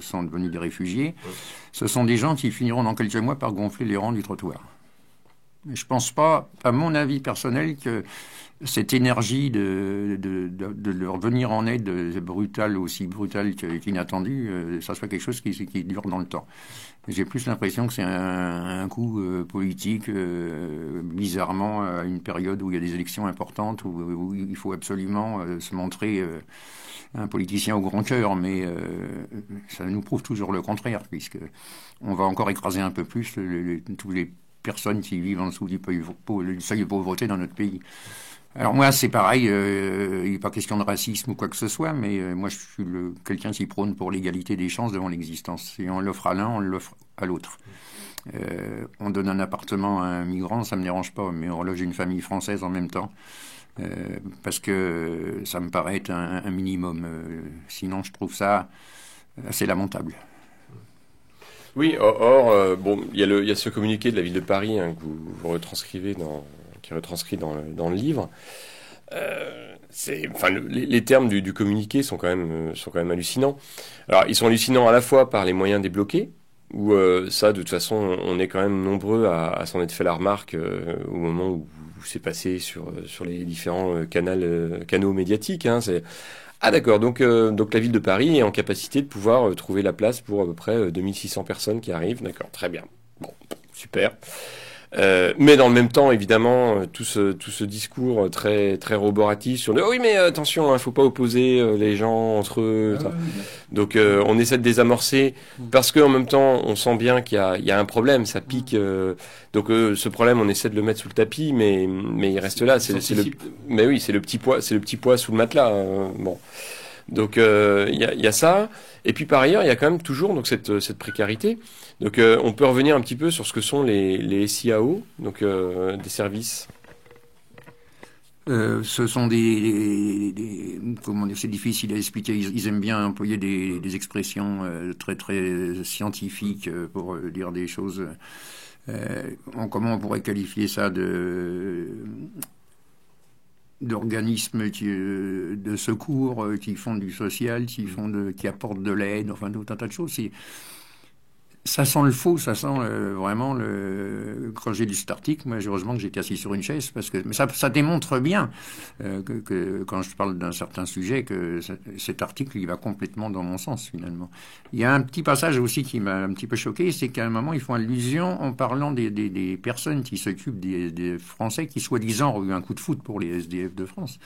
sont devenus des réfugiés, ce sont des gens qui finiront dans quelques mois par gonfler les rangs du trottoir. Je pense pas, à mon avis personnel, que cette énergie de leur venir en aide brutale, aussi brutale qu'inattendue, ça soit quelque chose qui dure dans le temps. J'ai plus l'impression que c'est un coup politique, bizarrement, à une période où il y a des élections importantes, où il faut absolument se montrer un politicien au grand cœur, mais ça nous prouve toujours le contraire, puisque on va encore écraser un peu plus tous les personnes qui vivent en dessous du seuil de pauvreté dans notre pays. Alors moi, c'est pareil, il n'est pas question de racisme ou quoi que ce soit, mais moi, je suis quelqu'un qui prône pour l'égalité des chances devant l'existence. Si on l'offre à l'un, on l'offre à l'autre. On donne un appartement à un migrant, ça me dérange pas, mais on loge une famille française en même temps, parce que ça me paraît être un minimum. Sinon, je trouve ça assez lamentable. Oui, or, bon, il y a ce communiqué de la ville de Paris que vous retranscrivez qui est retranscrit dans le livre. Les termes du communiqué sont quand même hallucinants. Alors, ils sont hallucinants à la fois par les moyens débloqués, où ça, de toute façon, on est quand même nombreux à s'en être fait la remarque au moment où c'est passé sur les différents canaux médiatiques. Ah d'accord, donc la ville de Paris est en capacité de pouvoir trouver la place pour à peu près 2600 personnes qui arrivent. D'accord, très bien. Bon, super. Mais dans le même temps, évidemment, tout ce discours très très roboratif sur oui mais attention, faut pas opposer les gens entre eux. Donc on essaie de désamorcer parce que en même temps, on sent bien qu'il y a un problème, ça pique. Donc ce problème, on essaie de le mettre sous le tapis, mais il reste là. Mais oui, c'est le petit pois sous le matelas. Bon. Donc il y a ça, et puis par ailleurs il y a quand même toujours donc cette précarité. Donc on peut revenir un petit peu sur ce que sont les SIAO, donc des services. Ce sont comment dire, c'est difficile à expliquer. Ils aiment bien employer des expressions très très scientifiques pour dire des choses. Comment on pourrait qualifier ça d'organismes de secours qui font du social, qui apportent de l'aide, enfin tout un tas de choses. Ça sent le faux, ça sent vraiment quand j'ai lu cet article, moi heureusement que j'étais assis sur une chaise, mais ça démontre bien que quand je parle d'un certain sujet, que cet article il va complètement dans mon sens finalement. Il y a un petit passage aussi qui m'a un petit peu choqué, c'est qu'à un moment ils font allusion en parlant des personnes qui s'occupent des Français qui soi-disant ont eu un coup de foudre pour les SDF de France,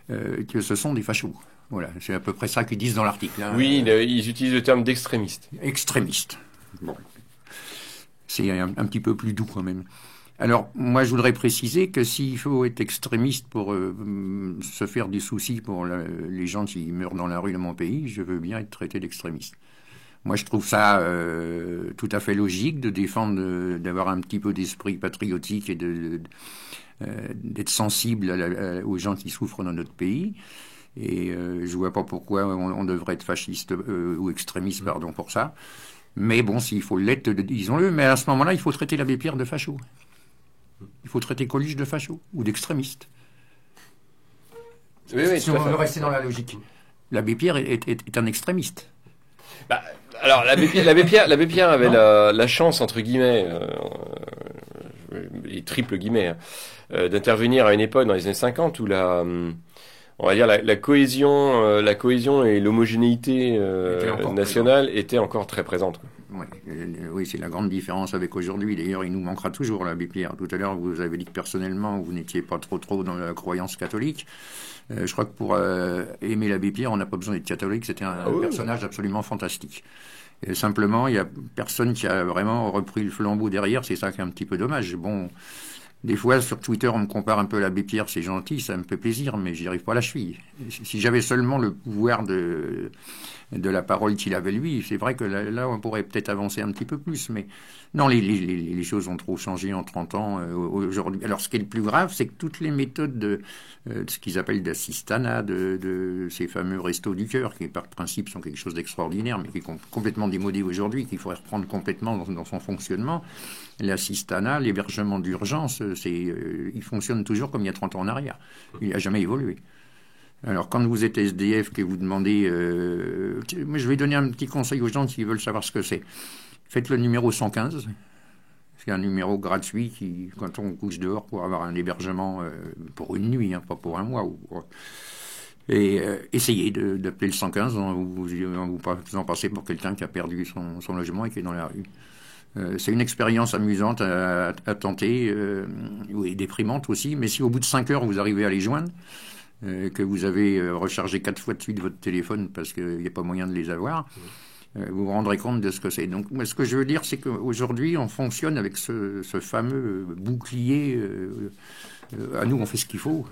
que ce sont des fachos. Voilà, c'est à peu près ça qu'ils disent dans l'article. Oui, ils utilisent le terme d'extrémiste. Extrémiste. Bon, c'est un petit peu plus doux quand même. Alors, moi, je voudrais préciser que s'il faut être extrémiste pour se faire des soucis pour les gens qui meurent dans la rue de mon pays, je veux bien être traité d'extrémiste. Moi, je trouve ça tout à fait logique de défendre, d'avoir un petit peu d'esprit patriotique et d'être sensible aux gens qui souffrent dans notre pays. Et je vois pas pourquoi on devrait être fasciste ou extrémiste, pardon, pour ça. Mais bon, s'il faut l'être, disons-le, mais à ce moment-là, il faut traiter l'abbé Pierre de facho. Il faut traiter Coluche de facho ou d'extrémiste. Oui, si on veut rester dans la logique. L'abbé Pierre est un extrémiste. Bah, alors, l'abbé Pierre avait la chance, entre guillemets, les triples guillemets, d'intervenir à une époque dans les années 50 où on va dire la cohésion et l'homogénéité nationale étaient encore très présentes. Oui, c'est la grande différence avec aujourd'hui. D'ailleurs, il nous manquera toujours l'abbé Pierre. Tout à l'heure, vous avez dit que personnellement, vous n'étiez pas trop dans la croyance catholique. Je crois que pour aimer l'abbé Pierre, on n'a pas besoin d'être catholique. C'était un personnage absolument fantastique. Et simplement, il n'y a personne qui a vraiment repris le flambeau derrière. C'est ça qui est un petit peu dommage. Bon. Des fois, sur Twitter, on me compare un peu à l'abbé Pierre, c'est gentil, ça me fait plaisir, mais j'y arrive pas à la cheville. Si j'avais seulement le pouvoir de la parole qu'il avait lui, c'est vrai que là, on pourrait peut-être avancer un petit peu plus, mais non, les choses ont trop changé en 30 ans aujourd'hui. Alors, ce qui est le plus grave, c'est que toutes les méthodes de ce qu'ils appellent d'assistanat, de ces fameux restos du cœur, qui par principe sont quelque chose d'extraordinaire, mais qui sont complètement démodés aujourd'hui, qu'il faudrait reprendre complètement dans son fonctionnement. L'assistanat, l'hébergement d'urgence, il fonctionne toujours comme il y a 30 ans en arrière. Il n'a jamais évolué. Alors, quand vous êtes SDF, que vous demandez... moi, je vais donner un petit conseil aux gens qui veulent savoir ce que c'est. Faites le numéro 115. C'est un numéro gratuit qui, quand on couche dehors, pour avoir un hébergement pour une nuit, hein, pas pour un mois. Et essayez d'appeler le 115 en vous faisant passer pour quelqu'un qui a perdu son logement et qui est dans la rue. C'est une expérience amusante à tenter, et déprimante aussi, mais si au bout de 5 heures, vous arrivez à les joindre, que vous avez rechargé 4 fois de suite votre téléphone parce qu'il n'y a pas moyen de les avoir, vous vous rendrez compte de ce que c'est. Donc, ce que je veux dire, c'est qu'aujourd'hui, on fonctionne avec ce fameux bouclier. À nous, on fait ce qu'il faut.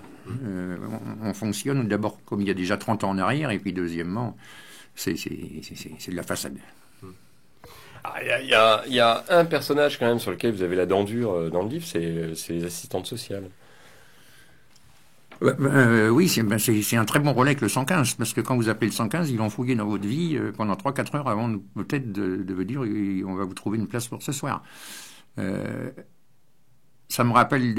On fonctionne d'abord comme il y a déjà 30 ans en arrière, et puis deuxièmement, c'est de la façade. Il y a un personnage quand même sur lequel vous avez la dent dure dans le livre, c'est les assistantes sociales. Oui, c'est un très bon relais que le 115, parce que quand vous appelez le 115, ils vont fouiller dans votre vie pendant 3-4 heures avant peut-être de vous dire on va vous trouver une place pour ce soir. Ça me rappelle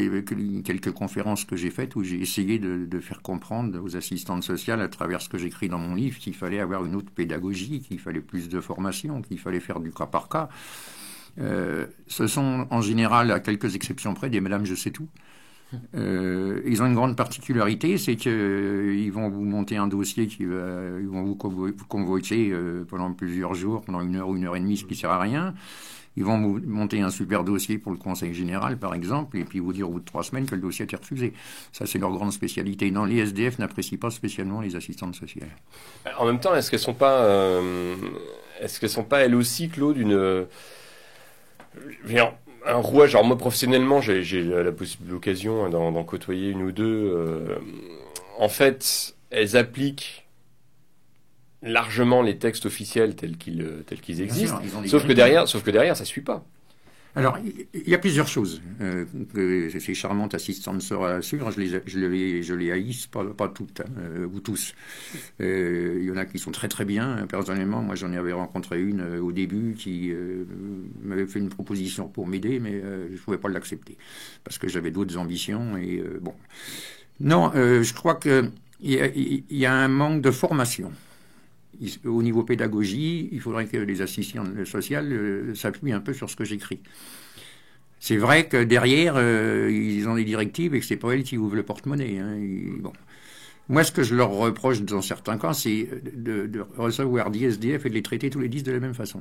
quelques conférences que j'ai faites où j'ai essayé de faire comprendre aux assistantes sociales, à travers ce que j'écris dans mon livre, qu'il fallait avoir une autre pédagogie, qu'il fallait plus de formation, qu'il fallait faire du cas par cas. Ce sont en général, à quelques exceptions près, des madame je sais tout. Ils ont une grande particularité, c'est qu'ils vont vous monter un dossier ils vont vous convoquer pendant plusieurs jours, pendant 1 heure ou 1 heure et demie, ce qui sert à rien. Ils vont vous monter un super dossier pour le Conseil général, par exemple, et puis vous dire au bout de 3 semaines que le dossier a été refusé. Ça, c'est leur grande spécialité. Non, les SDF n'apprécient pas spécialement les assistantes sociales. En même temps, est-ce qu'elles sont pas elles aussi, Claude, un rouage? Alors moi, professionnellement, j'ai l'occasion d'en côtoyer une ou deux. En fait, elles appliquent largement les textes officiels tels qu'ils existent, sauf que derrière, ça suit pas. Alors, il y a plusieurs choses que ces charmantes assistantes assurent. Je les haïs, pas toutes, ou tous. Il y en a qui sont très très bien. Personnellement, moi j'en avais rencontré une au début qui m'avait fait une proposition pour m'aider, mais je ne pouvais pas l'accepter parce que j'avais d'autres ambitions. Et bon, non, je crois qu'il y a un manque de formation. Au niveau pédagogie, il faudrait que les assistants sociales s'appuient un peu sur ce que j'écris. C'est vrai que derrière, ils ont des directives et que c'est pas elles qui ouvrent le porte-monnaie. Hein. Bon. Moi, ce que je leur reproche dans certains cas, c'est de recevoir 10 SDF et de les traiter tous les 10 de la même façon.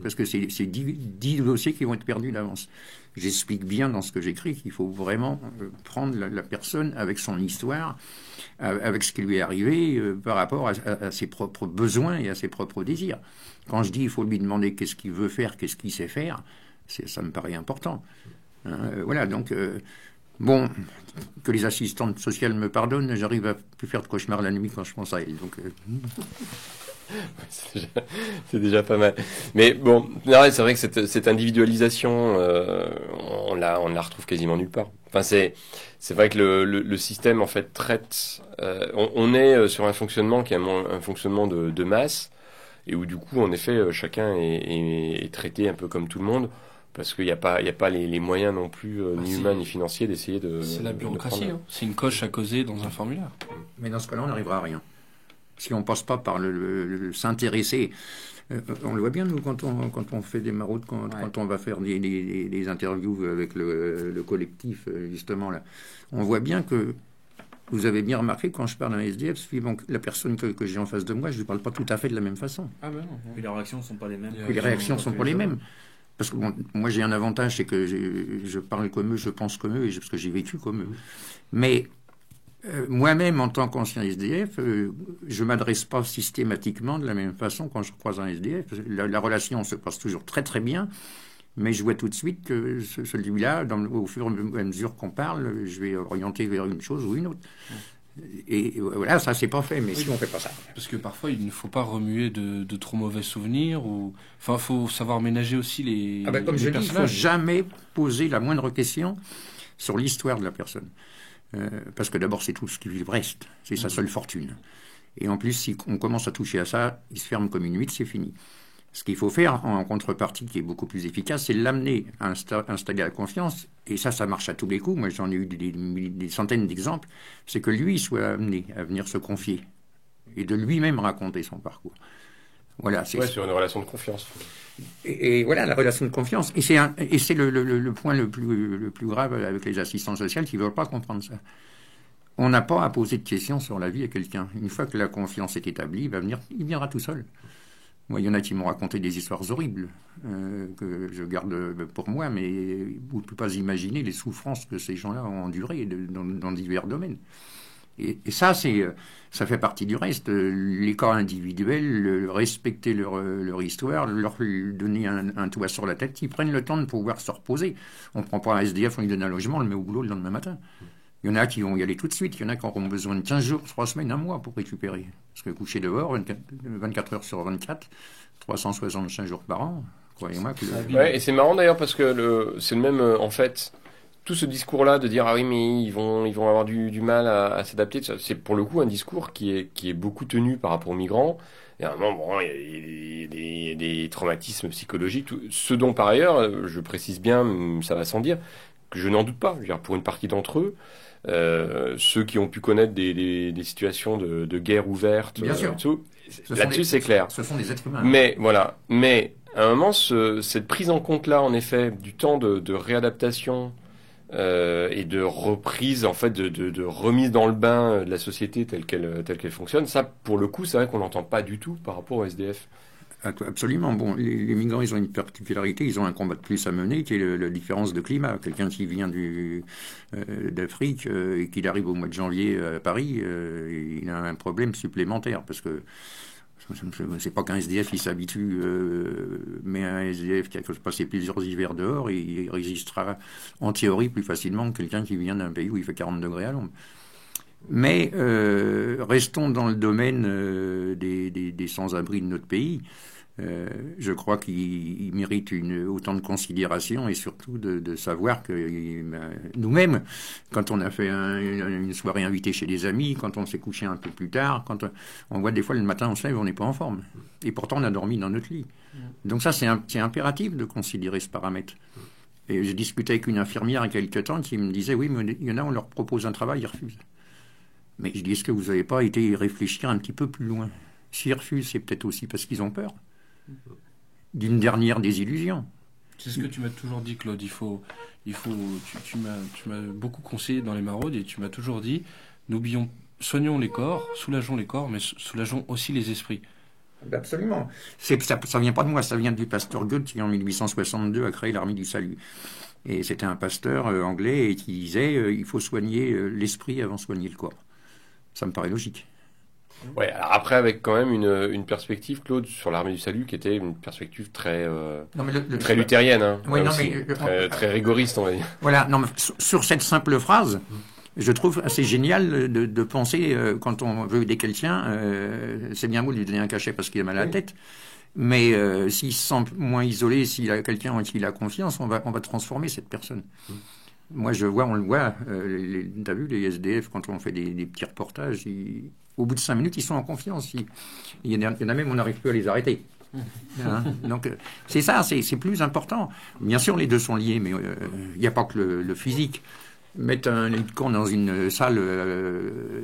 Parce que c'est 10 dossiers qui vont être perdus d'avance. J'explique bien dans ce que j'écris qu'il faut vraiment prendre la personne avec son histoire, avec ce qui lui est arrivé par rapport à ses propres besoins et à ses propres désirs. Quand je dis il faut lui demander qu'est-ce qu'il veut faire, qu'est-ce qu'il sait faire, ça me paraît important. Voilà, donc... bon, que les assistantes sociales me pardonnent, j'arrive à plus faire de cauchemar la nuit quand je pense à elles. Donc, c'est déjà pas mal. Mais bon, c'est vrai que cette individualisation, on la retrouve quasiment nulle part. Enfin, c'est vrai que le système en fait traite. On est sur un fonctionnement qui est un fonctionnement de masse et où du coup, en effet, chacun est traité un peu comme tout le monde. Parce qu'il n'y a pas les moyens non plus, ni humains ni financiers, d'essayer de... C'est la bureaucratie, hein. C'est une coche à causer dans un formulaire. Mais dans ce cas-là, on n'arrivera à rien. Si on ne passe pas par le s'intéresser... on le voit bien, nous, quand on fait des maraudes, quand on va faire des interviews avec le collectif, justement, là, on voit bien que... Vous avez bien remarqué, quand je parle d'un SDF, bon, la personne que j'ai en face de moi, je ne lui parle pas tout à fait de la même façon. Ah ben non. Et les réactions ne sont pas les mêmes. Les réactions ne sont pas les mêmes. Parce que bon, moi j'ai un avantage, c'est que je parle comme eux, je pense comme eux, parce que j'ai vécu comme eux. Mais moi-même, en tant qu'ancien SDF, je ne m'adresse pas systématiquement de la même façon quand je croise un SDF. La relation se passe toujours très très bien, Mais je vois tout de suite que celui-là, au fur et à mesure qu'on parle, je vais orienter vers une chose ou une autre. Et voilà, ça c'est pas fait, mais si on fait pas ça. Parce que parfois il ne faut pas remuer de trop mauvais souvenirs, enfin il faut savoir ménager aussi les comme je dis, il ne faut personnages. jamais poser la moindre question sur l'histoire de la personne. Parce que d'abord c'est tout ce qui lui reste, c'est sa seule fortune. Et en plus, si on commence à toucher à ça, il se ferme comme une huître, c'est fini. Ce qu'il faut faire en contrepartie, qui est beaucoup plus efficace, c'est l'amener à installer la confiance. Et ça marche à tous les coups. Moi, j'en ai eu des centaines d'exemples. C'est que lui soit amené à venir se confier et de lui-même raconter son parcours. Voilà. C'est sur une relation de confiance. Et voilà, la relation de confiance. Et c'est le point le plus grave avec les assistants sociaux qui ne veulent pas comprendre ça. On n'a pas à poser de questions sur la vie à quelqu'un. Une fois que la confiance est établie, il viendra tout seul. Moi, il y en a qui m'ont raconté des histoires horribles que je garde pour moi, mais vous ne pouvez pas imaginer les souffrances que ces gens-là ont endurées dans divers domaines. Et ça, ça fait partie du reste. Les cas individuels, respecter leur histoire, leur donner un toit sur la tête, qu'ils prennent le temps de pouvoir se reposer. On ne prend pas un SDF, on lui donne un logement, on le met au boulot le lendemain matin. Il y en a qui vont y aller tout de suite, il y en a qui auront besoin de 15 jours, 3 semaines, 1 mois pour récupérer. Parce que coucher dehors, 24 heures sur 24, 365 jours par an, croyez-moi que... Ouais, et c'est marrant d'ailleurs parce que c'est le même, en fait, tout ce discours-là de dire, ah oui, mais ils vont avoir du mal à s'adapter, c'est pour le coup un discours qui est beaucoup tenu par rapport aux migrants. Et à un moment, il y a des traumatismes psychologiques, ce dont par ailleurs, je précise bien, ça va sans dire, que je n'en doute pas. Je veux dire, pour une partie d'entre eux, ceux qui ont pu connaître des situations de guerre ouverte, bien sûr. Là-dessus, c'est clair. Ce sont des êtres humains. Mais voilà. Mais à un moment, cette prise en compte-là, en effet, du temps de réadaptation et de reprise, en fait, de remise dans le bain de la société telle qu'elle fonctionne, ça, pour le coup, c'est vrai qu'on n'entend pas du tout par rapport au SDF. Absolument. Bon, les migrants, ils ont une particularité, ils ont un combat de plus à mener, qui est la différence de climat. Quelqu'un qui vient d'Afrique et qu'il arrive au mois de janvier à Paris, il a un problème supplémentaire, parce que c'est pas qu'un SDF qui s'habitue, mais un SDF qui a passé plusieurs hivers dehors, il résistera en théorie plus facilement que quelqu'un qui vient d'un pays où il fait 40 degrés à l'ombre. Mais restons dans le domaine des sans-abri de notre pays. Je crois qu'il mérite autant de considération et surtout de savoir que nous-mêmes, quand on a fait une soirée invitée chez des amis, quand on s'est couché un peu plus tard, quand on voit des fois le matin on se lève, on n'est pas en forme. Et pourtant on a dormi dans notre lit. Donc ça c'est impératif de considérer ce paramètre. Et j'ai discuté avec une infirmière il y a quelque temps qui me disait, oui, mais il y en a, on leur propose un travail, ils refusent. Mais je dis, est-ce que vous n'avez pas été réfléchir un petit peu plus loin? S'ils refusent, c'est peut-être aussi parce qu'ils ont peur d'une dernière désillusion. C'est ce que tu m'as toujours dit, Claude. Tu m'as beaucoup conseillé dans les maraudes et tu m'as toujours dit, soignons les corps, soulageons les corps, mais soulageons aussi les esprits. Absolument. Ça vient pas de moi, ça vient du pasteur Goethe qui en 1862 a créé l'Armée du Salut. Et c'était un pasteur anglais et qui disait il faut soigner l'esprit avant de soigner le corps. Ça me paraît logique. Ouais, alors après avec quand même une perspective, Claude, sur l'Armée du Salut qui était une perspective très très luthérienne, hein, oui, très rigoriste, on va dire. Voilà, non, mais sur cette simple phrase, je trouve assez génial de penser quand on veut aider quelqu'un, c'est bien beau de lui donner un cachet parce qu'il a mal à la tête, mais s'il se sent moins isolé, s'il a quelqu'un en qui il a confiance, on va transformer cette personne. Moi, on le voit, t'as vu les SDF, quand on fait des petits reportages, au bout de 5 minutes, ils sont en confiance. Il y en a même, on n'arrive plus à les arrêter. Hein, donc, c'est ça, c'est plus important. Bien sûr, les deux sont liés, mais il n'y a pas que le physique. Mettre un lit de camp dans une salle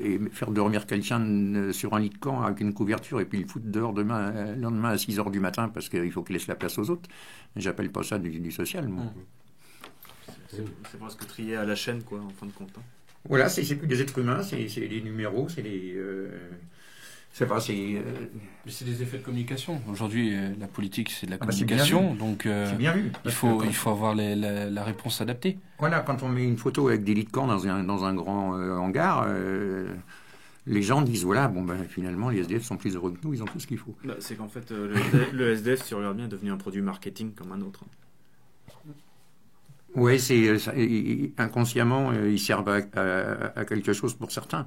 et faire dormir quelqu'un sur un lit de camp avec une couverture et puis le foutre dehors le lendemain à 6h du matin parce qu'il faut qu'il laisse la place aux autres, j'appelle pas ça du social, moi. C'est presque trié à la chaîne, quoi, en fin de compte. Voilà, c'est plus des êtres humains, c'est des numéros, c'est des... Mais c'est des effets de communication. Aujourd'hui, la politique, c'est de la communication, donc c'est bien vu, il faut avoir la réponse adaptée. Voilà, quand on met une photo avec des lits de camp dans un grand hangar, les gens disent, voilà, finalement, les SDF sont plus heureux que nous, ils ont tout ce qu'il faut. C'est qu'en fait, le SDF, si on regarde bien, est devenu un produit marketing comme un autre. Oui, inconsciemment, ils servent à quelque chose pour certains.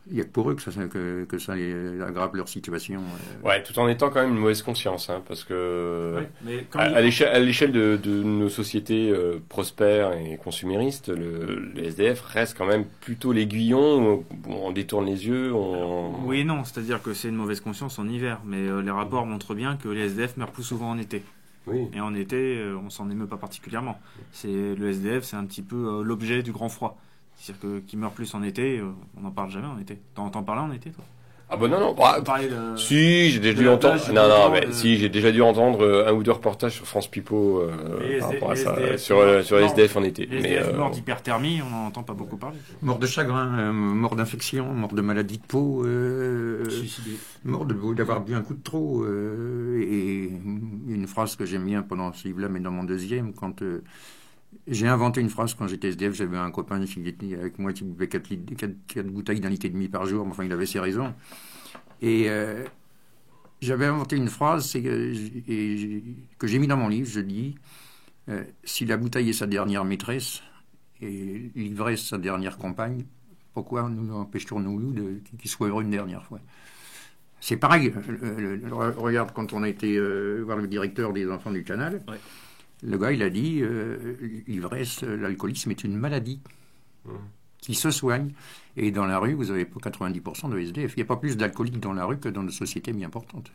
Il n'y a que pour eux que ça aggrave leur situation. Ouais, tout en étant quand même une mauvaise conscience, hein, parce que Ouais, mais à l'échelle de nos sociétés prospères et consuméristes, les SDF restent quand même plutôt l'aiguillon. On détourne les yeux. Oui et non, c'est-à-dire que c'est une mauvaise conscience en hiver, mais les rapports montrent bien que les SDF meurent plus souvent en été. Oui. Et en été, on s'en émeut pas particulièrement. Le SDF, c'est un petit peu l'objet du grand froid. C'est-à-dire que qui meurt plus en été, on n'en parle jamais en été. T'entends parler en été, toi? Ah bah non. Bah, si, j'ai déjà dû entendre. Si, j'ai déjà dû entendre un ou deux reportages sur France Pipo par rapport à ça, sur SDF en été. Les SDF morts d'hyperthermie, on n'en entend pas beaucoup parler. Mort de chagrin, mort d'infection, mort de maladie de peau, mort d'avoir bu un coup de trop. Et une phrase que j'aime bien pendant ce livre-là, mais dans mon deuxième, quand j'ai inventé une phrase quand j'étais SDF, j'avais un copain qui était avec moi qui buvait 4 bouteilles d'1,5 litre par jour, enfin il avait ses raisons. Et j'avais inventé une phrase que j'ai mis dans mon livre, je dis si la bouteille est sa dernière maîtresse et l'ivresse sa dernière compagne, pourquoi nous empêcherions-nous qu'il soit heureux une dernière fois? C'est pareil, regarde quand on a été voir le directeur des enfants du Canal. Ouais. Le gars, il a dit l'ivresse, l'alcoolisme est une maladie qui se soigne. Et dans la rue, vous avez 90% de SDF. Il n'y a pas plus d'alcooliques dans la rue que dans une société bien importante.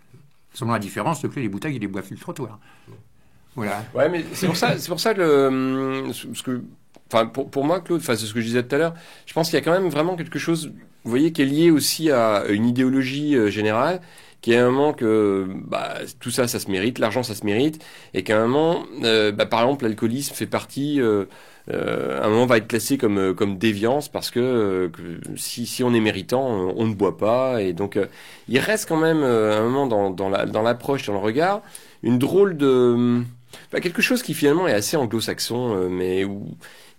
Selon la différence, les bouteilles, ils les boivent sur le trottoir. Voilà. Ouais, mais c'est pour ça pour moi, Claude, c'est ce que je disais tout à l'heure, je pense qu'il y a quand même vraiment quelque chose, vous voyez, qui est lié aussi à une idéologie générale, qui est à un moment que tout ça se mérite, l'argent ça se mérite, et qu'à un moment, par exemple, l'alcoolisme fait partie, à un moment va être classé comme déviance parce que si on est méritant, on ne boit pas, et donc il reste quand même à un moment dans l'approche, dans le regard, une drôle de quelque chose qui finalement est assez anglo-saxon, mais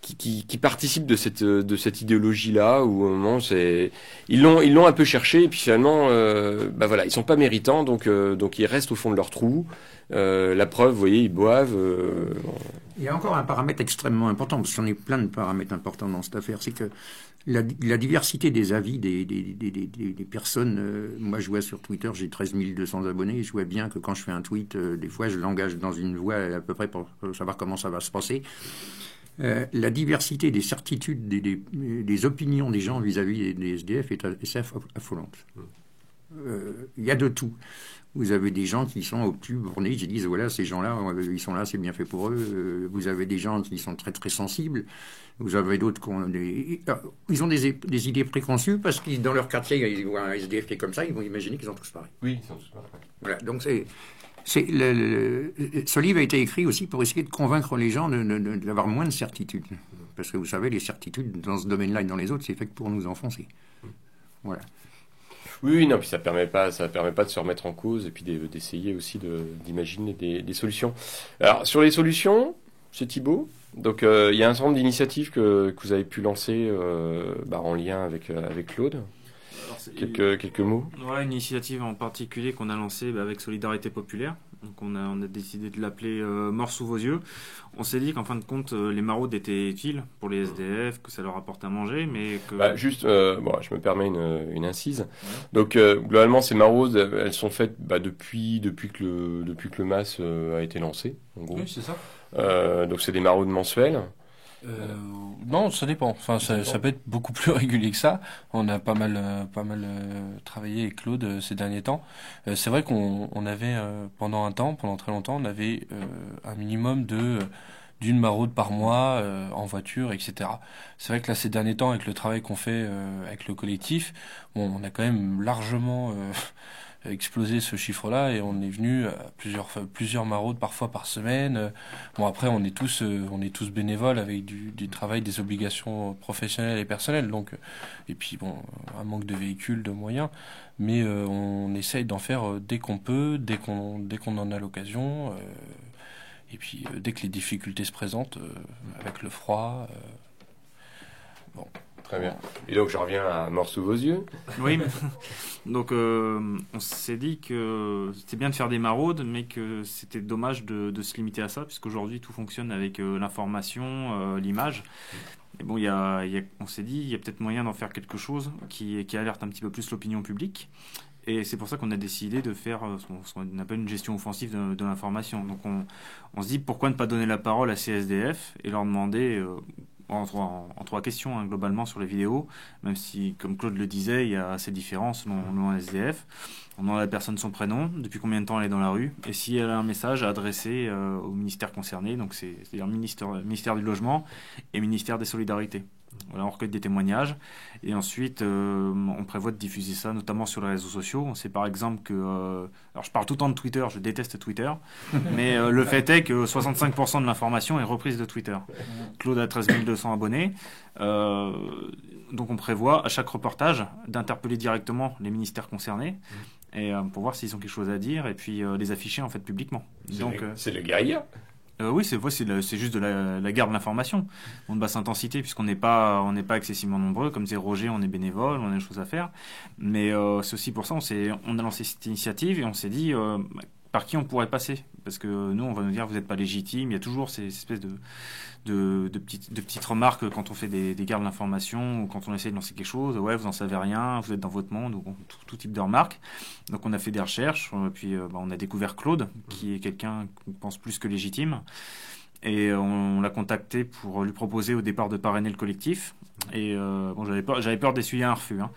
qui participe de cette idéologie-là, où au moment ils l'ont un peu cherché, et puis finalement ils sont pas méritants, donc ils restent au fond de leur trou. La preuve, vous voyez, ils boivent. Il y a encore un paramètre extrêmement important, parce qu'on est plein de paramètres importants dans cette affaire, c'est que la diversité des avis des personnes. Moi, je vois sur Twitter, j'ai 13 200 abonnés, et je vois bien que quand je fais un tweet, des fois, je l'engage dans une voie à peu près pour savoir comment ça va se passer. La diversité des certitudes, des opinions des gens vis-à-vis des SDF est assez affolante. Il y a de tout. Vous avez des gens qui sont au plus bornés, qui disent voilà, ces gens-là, ils sont là, c'est bien fait pour eux. Vous avez des gens qui sont très très sensibles. Vous avez d'autres qui ont ils ont des idées préconçues parce que dans leur quartier, ils voient un SDF qui est comme ça, ils vont imaginer qu'ils sont tous pareils. Oui, ils sont tous pareils. Voilà, donc ce livre a été écrit aussi pour essayer de convaincre les gens d'avoir moins de certitudes. Parce que vous savez, les certitudes dans ce domaine-là et dans les autres, c'est fait que pour nous enfoncer. Voilà. Oui, non, puis ça permet pas de se remettre en cause et puis d'essayer aussi d'imaginer des solutions. Alors, sur les solutions, c'est Thibaut. Donc, il y a un certain nombre d'initiatives que vous avez pu lancer en lien avec Claude. Quelques mots. Ouais, une initiative en particulier qu'on a lancée avec Solidarité Populaire. Donc on a décidé de l'appeler Mort sous vos yeux. On s'est dit qu'en fin de compte, les maraudes étaient utiles pour les SDF, que ça leur apporte à manger, mais que... je me permets une incise. Ouais. Donc globalement, ces maraudes, elles sont faites depuis que le MAS a été lancé. En gros. Oui, c'est ça. Donc c'est des maraudes mensuelles. Non, ça dépend. Enfin, ça peut être beaucoup plus régulier que ça. On a pas mal travaillé avec Claude ces derniers temps. C'est vrai qu'on avait pendant très longtemps, on avait un minimum d'une maraude par mois en voiture, etc. C'est vrai que là, ces derniers temps, avec le travail qu'on fait avec le collectif, on a quand même largement explosé ce chiffre-là et on est venu à plusieurs maraudes parfois par semaine. Bon, après on est tous bénévoles avec du travail, des obligations professionnelles et personnelles, donc et puis un manque de véhicules, de moyens, mais on essaye d'en faire dès qu'on peut, dès qu'on en a l'occasion, et puis dès que les difficultés se présentent avec le froid. Très bien. Et donc je reviens à Mort sous vos yeux. Oui, donc on s'est dit que c'était bien de faire des maraudes, mais que c'était dommage de se limiter à ça, puisqu'aujourd'hui tout fonctionne avec l'information, l'image. Et bon, on s'est dit, il y a peut-être moyen d'en faire quelque chose qui alerte un petit peu plus l'opinion publique. Et c'est pour ça qu'on a décidé de faire ce qu'on appelle une gestion offensive de l'information. Donc on se dit, pourquoi ne pas donner la parole à ces SDF et leur demander... En trois questions, hein, globalement, sur les vidéos, même si, comme Claude le disait, il y a assez de différences selon un SDF. On demande à la personne son prénom, depuis combien de temps elle est dans la rue, et si elle a un message à adresser au ministère concerné, donc c'est-à-dire ministère du Logement et ministère des Solidarités. Voilà, on recueille des témoignages et ensuite on prévoit de diffuser ça notamment sur les réseaux sociaux. On sait par exemple que alors je parle tout le temps de Twitter, je déteste Twitter, mais le fait est que 65% de l'information est reprise de Twitter. Claude a 13 200 abonnés, donc on prévoit à chaque reportage d'interpeller directement les ministères concernés et pour voir s'ils ont quelque chose à dire et puis les afficher en fait publiquement. C'est le guérilla. Oui, c'est juste de la guerre de l'information, de basse intensité, puisqu'on n'est pas excessivement nombreux. Comme disait Roger, on est bénévole, on a des choses à faire. Mais c'est aussi pour ça, on a lancé cette initiative et on s'est dit par qui on pourrait passer. Parce que nous, on va nous dire, vous n'êtes pas légitime. Il y a toujours ces espèces de petites remarques quand on fait des guerres de l'information ou quand on essaie de lancer quelque chose. Ouais, vous n'en savez rien, vous êtes dans votre monde, ou tout type de remarques. Donc on a fait des recherches, puis on a découvert Claude, qui est quelqu'un qu'on pense plus que légitime. Et on l'a contacté pour lui proposer au départ de parrainer le collectif. Et bon, j'avais peur d'essuyer un refus, hein.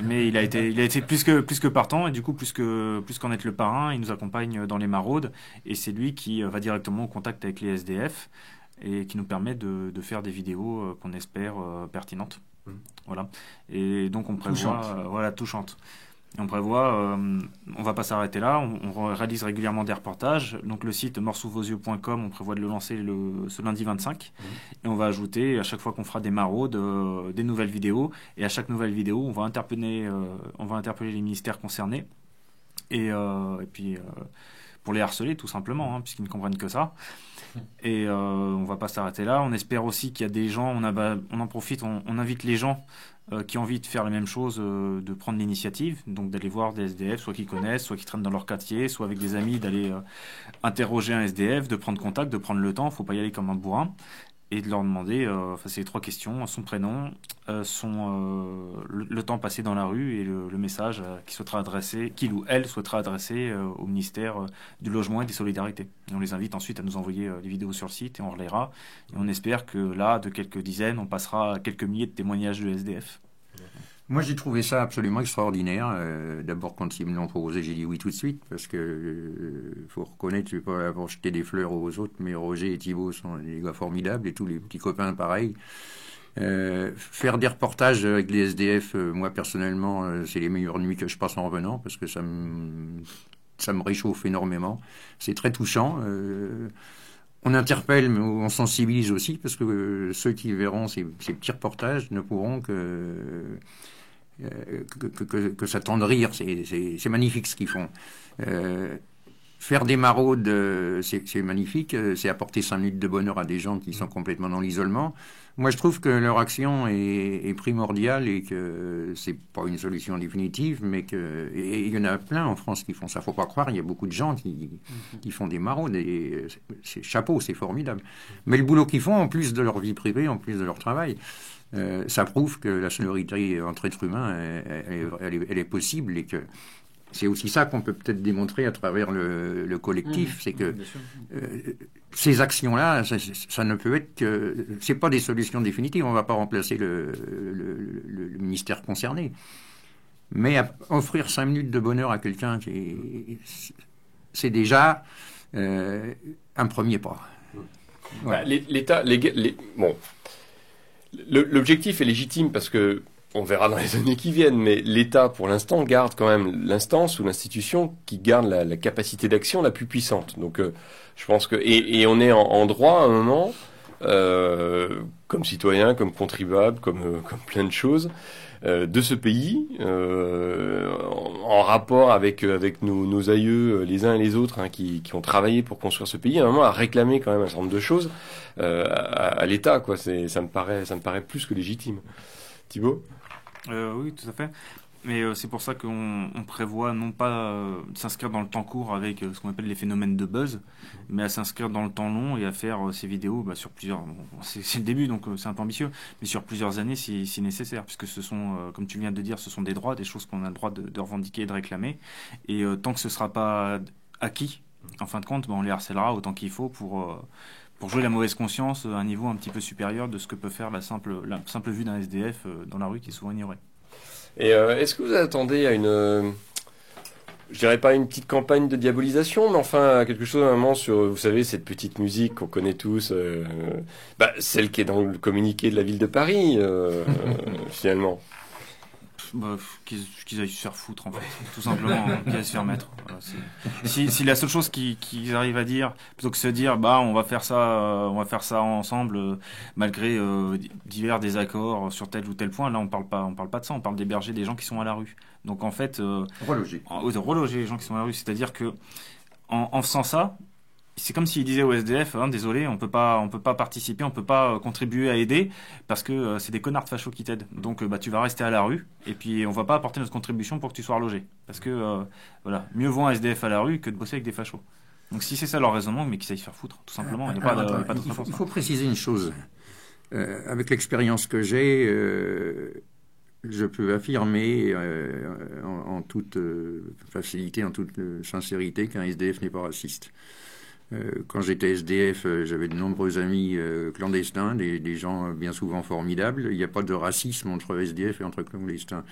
Mais il a été plus que partant, et du coup plus qu'en être le parrain, il nous accompagne dans les maraudes, et c'est lui qui va directement au contact avec les SDF et qui nous permet de faire des vidéos qu'on espère pertinentes. Voilà. Et donc on prévoit touchante. Et on prévoit, on va pas s'arrêter là, on réalise régulièrement des reportages. Donc le site mortsouxvosyeux.com, on prévoit de le lancer ce lundi 25. Et on va ajouter, à chaque fois qu'on fera des maraudes, des nouvelles vidéos. Et à chaque nouvelle vidéo, on va interpeller les ministères concernés. Et puis, pour les harceler, tout simplement, hein, puisqu'ils ne comprennent que ça. Et on va pas s'arrêter là. On espère aussi qu'il y a des gens, on en profite, on invite les gens qui ont envie de faire la même chose, de prendre l'initiative, donc d'aller voir des SDF, soit qu'ils connaissent, soit qui traînent dans leur quartier, soit avec des amis, d'aller interroger un SDF, de prendre contact, de prendre le temps, faut pas y aller comme un bourrin, et de leur demander, c'est les trois questions, son prénom, le temps passé dans la rue et le message qu'il ou elle souhaitera adresser au ministère du Logement et des Solidarités. Et on les invite ensuite à nous envoyer les vidéos sur le site et on relaiera. Et on espère que là, de quelques dizaines, on passera à quelques milliers de témoignages de SDF. Moi, j'ai trouvé ça absolument extraordinaire. D'abord, quand ils me l'ont proposé, j'ai dit oui tout de suite, parce que faut reconnaître, je ne vais pas avoir jeté des fleurs aux autres, mais Roger et Thibaut sont des gars formidables, et tous les petits copains pareil. Faire des reportages avec les SDF, moi personnellement, c'est les meilleures nuits que je passe en revenant, parce que ça me réchauffe énormément. C'est très touchant. On interpelle, mais on sensibilise aussi, parce que ceux qui verront ces petits reportages ne pourront que s'attendre rire. C'est magnifique ce qu'ils font. Faire des maraudes, c'est magnifique. C'est apporter 5 minutes de bonheur à des gens qui sont complètement dans l'isolement. Moi, je trouve que leur action est primordiale et que c'est pas une solution définitive, mais et il y en a plein en France qui font ça. Faut pas croire, il y a beaucoup de gens qui font des maraudes et c'est chapeau, c'est formidable. Mais le boulot qu'ils font, en plus de leur vie privée, en plus de leur travail, ça prouve que la solidarité entre êtres humains, elle est possible et que c'est aussi ça qu'on peut peut-être démontrer à travers le collectif, c'est que ces actions-là, ça ne peut être que... C'est pas des solutions définitives, on ne va pas remplacer le ministère concerné. Mais offrir 5 minutes de bonheur à quelqu'un, c'est déjà un premier pas. Ouais. L'État... Bon, l'objectif est légitime parce que on verra dans les années qui viennent, mais l'État, pour l'instant, garde quand même l'instance ou l'institution qui garde la capacité d'action la plus puissante. Donc, je pense que... Et on est en droit, à un moment, comme citoyen, comme contribuable, comme plein de choses, de ce pays, en rapport avec nos aïeux, les uns et les autres, hein, qui ont travaillé pour construire ce pays, à un moment, à réclamer quand même un certain nombre de choses à l'État, quoi. Ça me paraît plus que légitime. Thibaut? Oui, tout à fait. Mais c'est pour ça qu'on prévoit non pas de s'inscrire dans le temps court avec ce qu'on appelle les phénomènes de buzz, mais à s'inscrire dans le temps long et à faire ces vidéos sur plusieurs... Bon, c'est le début, donc c'est un peu ambitieux, mais sur plusieurs années si nécessaire, puisque ce sont, comme tu viens de dire, ce sont des droits, des choses qu'on a le droit de revendiquer et de réclamer. Et tant que ce ne sera pas acquis, en fin de compte, on les harcèlera autant qu'il faut pour jouer la mauvaise conscience à un niveau un petit peu supérieur de ce que peut faire la simple vue d'un SDF dans la rue qui est souvent ignorée. Et est-ce que vous attendez à je dirais pas une petite campagne de diabolisation, mais enfin à quelque chose à un moment sur, vous savez, cette petite musique qu'on connaît tous, celle qui est dans le communiqué de la ville de Paris, finalement. Qu'ils aillent se faire foutre, en fait, tout simplement, qu'ils aillent se faire mettre. Voilà, si la seule chose qu'ils arrivent à dire, plutôt que se dire, on va faire ça ensemble, malgré divers désaccords sur tel ou tel point, là on parle pas de ça, on parle d'héberger des gens qui sont à la rue. Donc en fait, reloger les gens qui sont à la rue, c'est-à-dire que en faisant ça, c'est comme s'il disait au SDF, désolé, on peut pas participer, on peut pas contribuer à aider parce que c'est des connards de fachos qui t'aident. Donc tu vas rester à la rue et puis on va pas apporter notre contribution pour que tu sois relogé. Parce que mieux vaut un SDF à la rue que de bosser avec des fachos. Donc si c'est ça leur raisonnement, mais qu'ils aillent se faire foutre, tout simplement. Il faut préciser une chose. Avec l'expérience que j'ai, je peux affirmer en toute facilité, en toute sincérité qu'un SDF n'est pas raciste. Quand j'étais SDF, j'avais de nombreux amis clandestins, des gens bien souvent formidables. Il n'y a pas de racisme entre SDF et entre clandestins.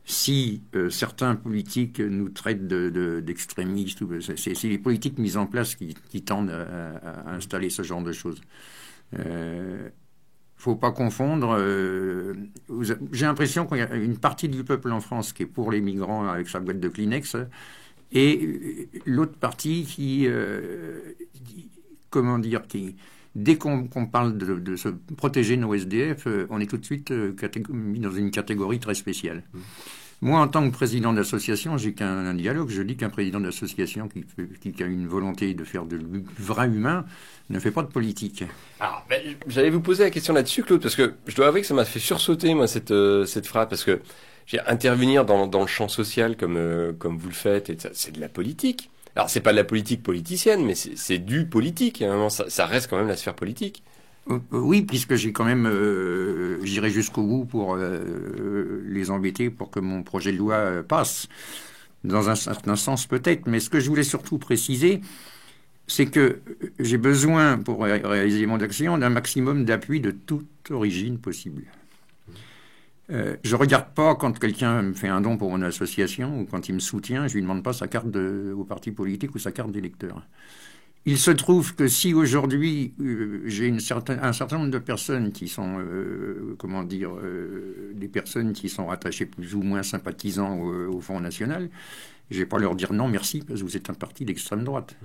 Si certains politiques nous traitent d'extrémistes, c'est les politiques mises en place qui tendent à installer ce genre de choses. Faut pas confondre. J'ai l'impression qu'il y a une partie du peuple en France qui est pour les migrants avec sa boîte de Kleenex, et l'autre partie qui dès qu'on parle de se protéger nos SDF, on est tout de suite mis dans une catégorie très spéciale. Moi, en tant que président d'association, j'ai qu'un dialogue. Je dis qu'un président d'association qui a une volonté de faire du vrai humain ne fait pas de politique. Alors, j'allais vous poser la question là-dessus, Claude, parce que je dois avouer que ça m'a fait sursauter, moi, cette phrase, parce que intervenir dans le champ social comme vous le faites, c'est de la politique. Alors, c'est pas de la politique politicienne, mais c'est du politique. À un moment, ça reste quand même la sphère politique. Oui, puisque j'ai quand même, j'irai jusqu'au bout pour les embêter pour que mon projet de loi passe. Dans un certain sens peut-être, mais ce que je voulais surtout préciser, c'est que j'ai besoin, pour réaliser mon action, d'un maximum d'appui de toute origine possible. Je regarde pas quand quelqu'un me fait un don pour une association ou quand il me soutient, je lui demande pas sa carte au parti politique ou sa carte d'électeur. Il se trouve que si aujourd'hui j'ai un certain nombre de personnes qui sont, des personnes qui sont rattachées plus ou moins sympathisants au Front National, je vais pas leur dire non merci parce que vous êtes un parti d'extrême droite.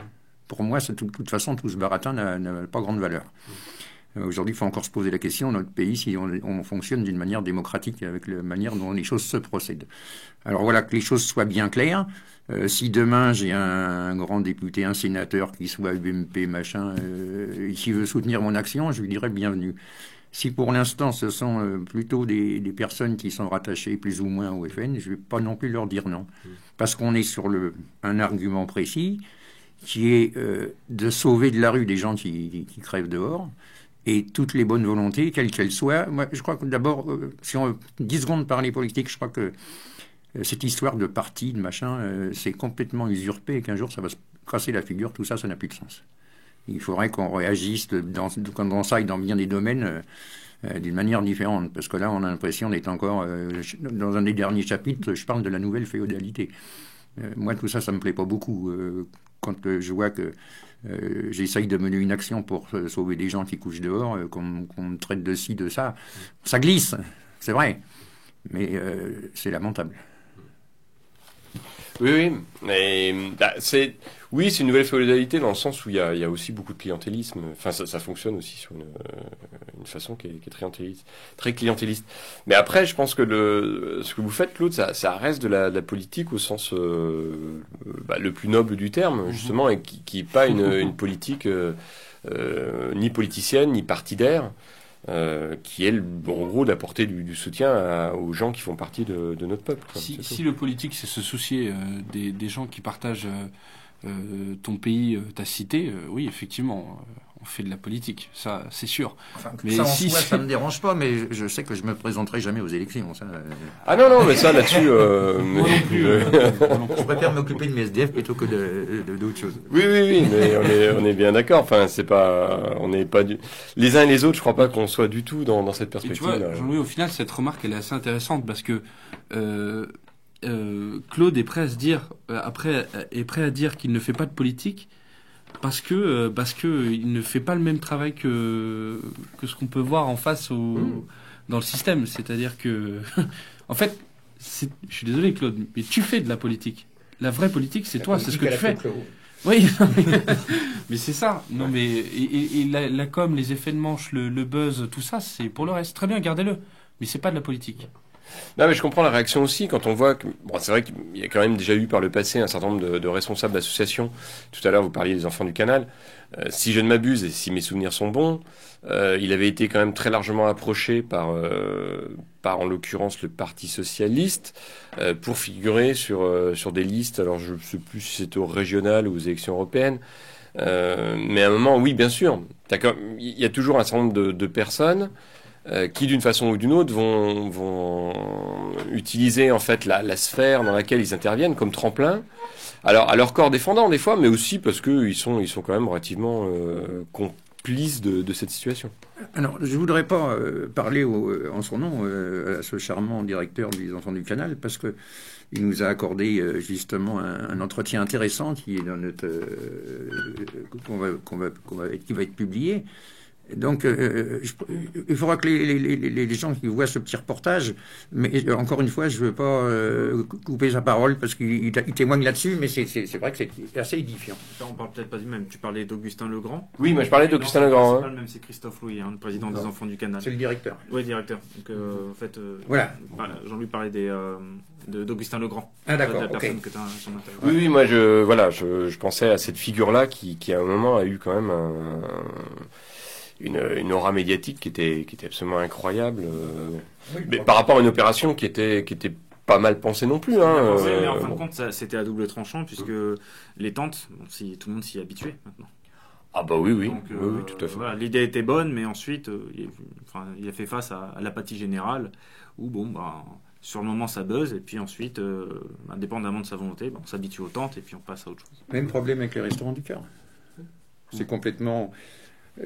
Pour moi, de toute façon, tout ce baratin n'a pas grande valeur. Aujourd'hui, il faut encore se poser la question dans notre pays si on fonctionne d'une manière démocratique avec la manière dont les choses se procèdent. Alors voilà, que les choses soient bien claires. Si demain j'ai un grand député, un sénateur qui soit UMP, machin, qui veut soutenir mon action, je lui dirais bienvenue. Si pour l'instant ce sont plutôt des personnes qui sont rattachées plus ou moins au FN, je ne vais pas non plus leur dire non. Parce qu'on est sur un argument précis qui est de sauver de la rue des gens qui crèvent dehors. Et toutes les bonnes volontés, quelles qu'elles soient. Moi, je crois que d'abord, si on 10 secondes parler politique, je crois que cette histoire de parti, de machin, c'est complètement usurpé et qu'un jour, ça va se casser la figure. Tout ça, ça n'a plus de sens. Il faudrait qu'on réagisse dans ça et dans bien des domaines d'une manière différente. Parce que là, on a l'impression d'être encore... dans un des derniers chapitres, je parle de la nouvelle féodalité. Moi, tout ça, ça me plaît pas beaucoup. Quand je vois que j'essaye de mener une action pour sauver des gens qui couchent dehors, qu'on me traite de ci, de ça, ça glisse, c'est vrai, mais c'est lamentable. Oui, mais c'est une nouvelle féodalité dans le sens où il y a aussi beaucoup de clientélisme. Enfin, ça fonctionne aussi sur une façon qui est très clientéliste. Mais après, je pense que ce que vous faites, Claude, ça reste de la politique au sens le plus noble du terme, justement, et qui est pas une politique ni politicienne ni partidaire. qui est, en gros, d'apporter du soutien aux gens qui font partie de notre peuple. Si le politique, c'est se soucier des gens qui partagent ton pays, ta cité, oui, effectivement, on fait de la politique, ça, c'est sûr. Enfin, mais ça, en soi, ça me dérange pas, mais je sais que je me présenterai jamais aux élections. Ça, Ah non, mais ça, là-dessus... Moi non plus. Je préfère m'occuper de mes SDF plutôt que d'autres choses. Oui, mais on est bien d'accord. Enfin, c'est pas... On n'est pas les uns et les autres, je crois pas qu'on soit du tout dans cette perspective. Et tu vois, Jean-Louis, au final, cette remarque, elle est assez intéressante parce que... Claude est prêt à se dire est prêt à dire qu'il ne fait pas de politique parce que il ne fait pas le même travail que ce qu'on peut voir en face dans le système. C'est-à-dire que en fait, je suis désolé Claude, mais tu fais de la politique. La vraie politique, c'est toi, c'est ce que tu fais. Oui, mais c'est ça. Non, mais et la com, les effets de manche, le buzz, tout ça, c'est pour le reste. Très bien, gardez-le. Mais c'est pas de la politique. Non, mais je comprends la réaction aussi quand on voit que, bon, c'est vrai qu'il y a quand même déjà eu par le passé un certain nombre de responsables d'associations. Tout à l'heure, vous parliez des Enfants du Canal. Si je ne m'abuse et si mes souvenirs sont bons, il avait été quand même très largement approché par en l'occurrence le Parti socialiste pour figurer sur des listes. Alors je ne sais plus si c'était au régional ou aux élections européennes. Mais à un moment, oui, bien sûr. Il y a toujours un certain nombre de personnes qui d'une façon ou d'une autre vont utiliser en fait la sphère dans laquelle ils interviennent comme tremplin. Alors à leur corps défendant des fois, mais aussi parce que ils sont quand même relativement complices de cette situation. Alors je voudrais pas parler en son nom à ce charmant directeur des Enfants du Canal parce que il nous a accordé justement un entretien intéressant qui est dans notre qui va être publié. Donc, il faudra que les gens qui voient ce petit reportage, mais encore une fois, je ne veux pas couper sa parole parce qu'il témoigne là-dessus, mais c'est vrai que c'est assez édifiant. Ça, on parle peut-être pas du même. Tu parlais d'Augustin Legrand. Oui, moi je parlais d'Augustin Legrand. Même c'est Christophe Louis, le président des Enfants du Canal. C'est le directeur. Oui, directeur. Donc, en fait, voilà. Jean-Louis parlait d'Augustin Legrand. Ah d'accord. La personne Okay. que tu as sur l'intérieur. Oui, moi je pensais à cette figure-là qui à un moment a eu quand même une aura médiatique qui était absolument incroyable, mais par rapport à une opération qui était pas mal pensée non plus. Hein, mais en fin de compte, c'était à double tranchant puisque les tentes, tout le monde s'y est habitué maintenant. Ah bah oui, Donc, oui, tout à fait. Voilà, l'idée était bonne, mais ensuite, il a fait face à l'apathie générale où sur le moment ça buzz et puis ensuite, indépendamment de sa volonté, on s'habitue aux tentes et puis on passe à autre chose. Même problème avec les restaurants du cœur. C'est complètement...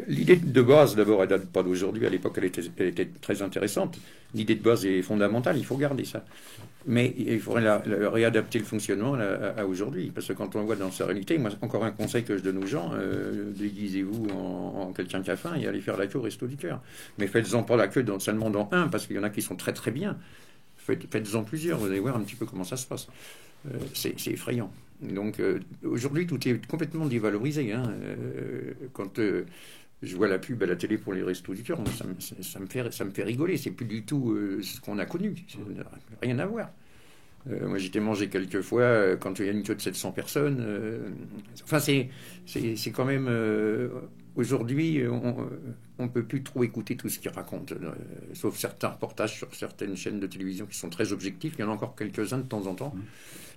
L'idée de base, d'abord, elle date pas d'aujourd'hui. À l'époque, elle était très intéressante. L'idée de base est fondamentale. Il faut garder ça. Mais il faudrait réadapter le fonctionnement à aujourd'hui. Parce que quand on voit dans sa réalité, moi, encore un conseil que je donne aux gens, déguisez-vous en quelqu'un qui a faim et allez faire la queue au Resto du Cœur. Mais faites-en pas la queue seulement dans un, parce qu'il y en a qui sont très très bien. Faites-en plusieurs. Vous allez voir un petit peu comment ça se passe. C'est effrayant. Donc aujourd'hui, tout est complètement dévalorisé. Quand je vois la pub à la télé pour les Restos du Cœur, ça me fait rigoler. C'est plus du tout ce qu'on a connu. Rien à voir. Moi, j'étais mangé quelques fois quand il y a une queue de 700 personnes. Enfin, c'est quand même... aujourd'hui, on ne peut plus trop écouter tout ce qu'ils racontent, sauf certains reportages sur certaines chaînes de télévision qui sont très objectifs. Il y en a encore quelques-uns de temps en temps.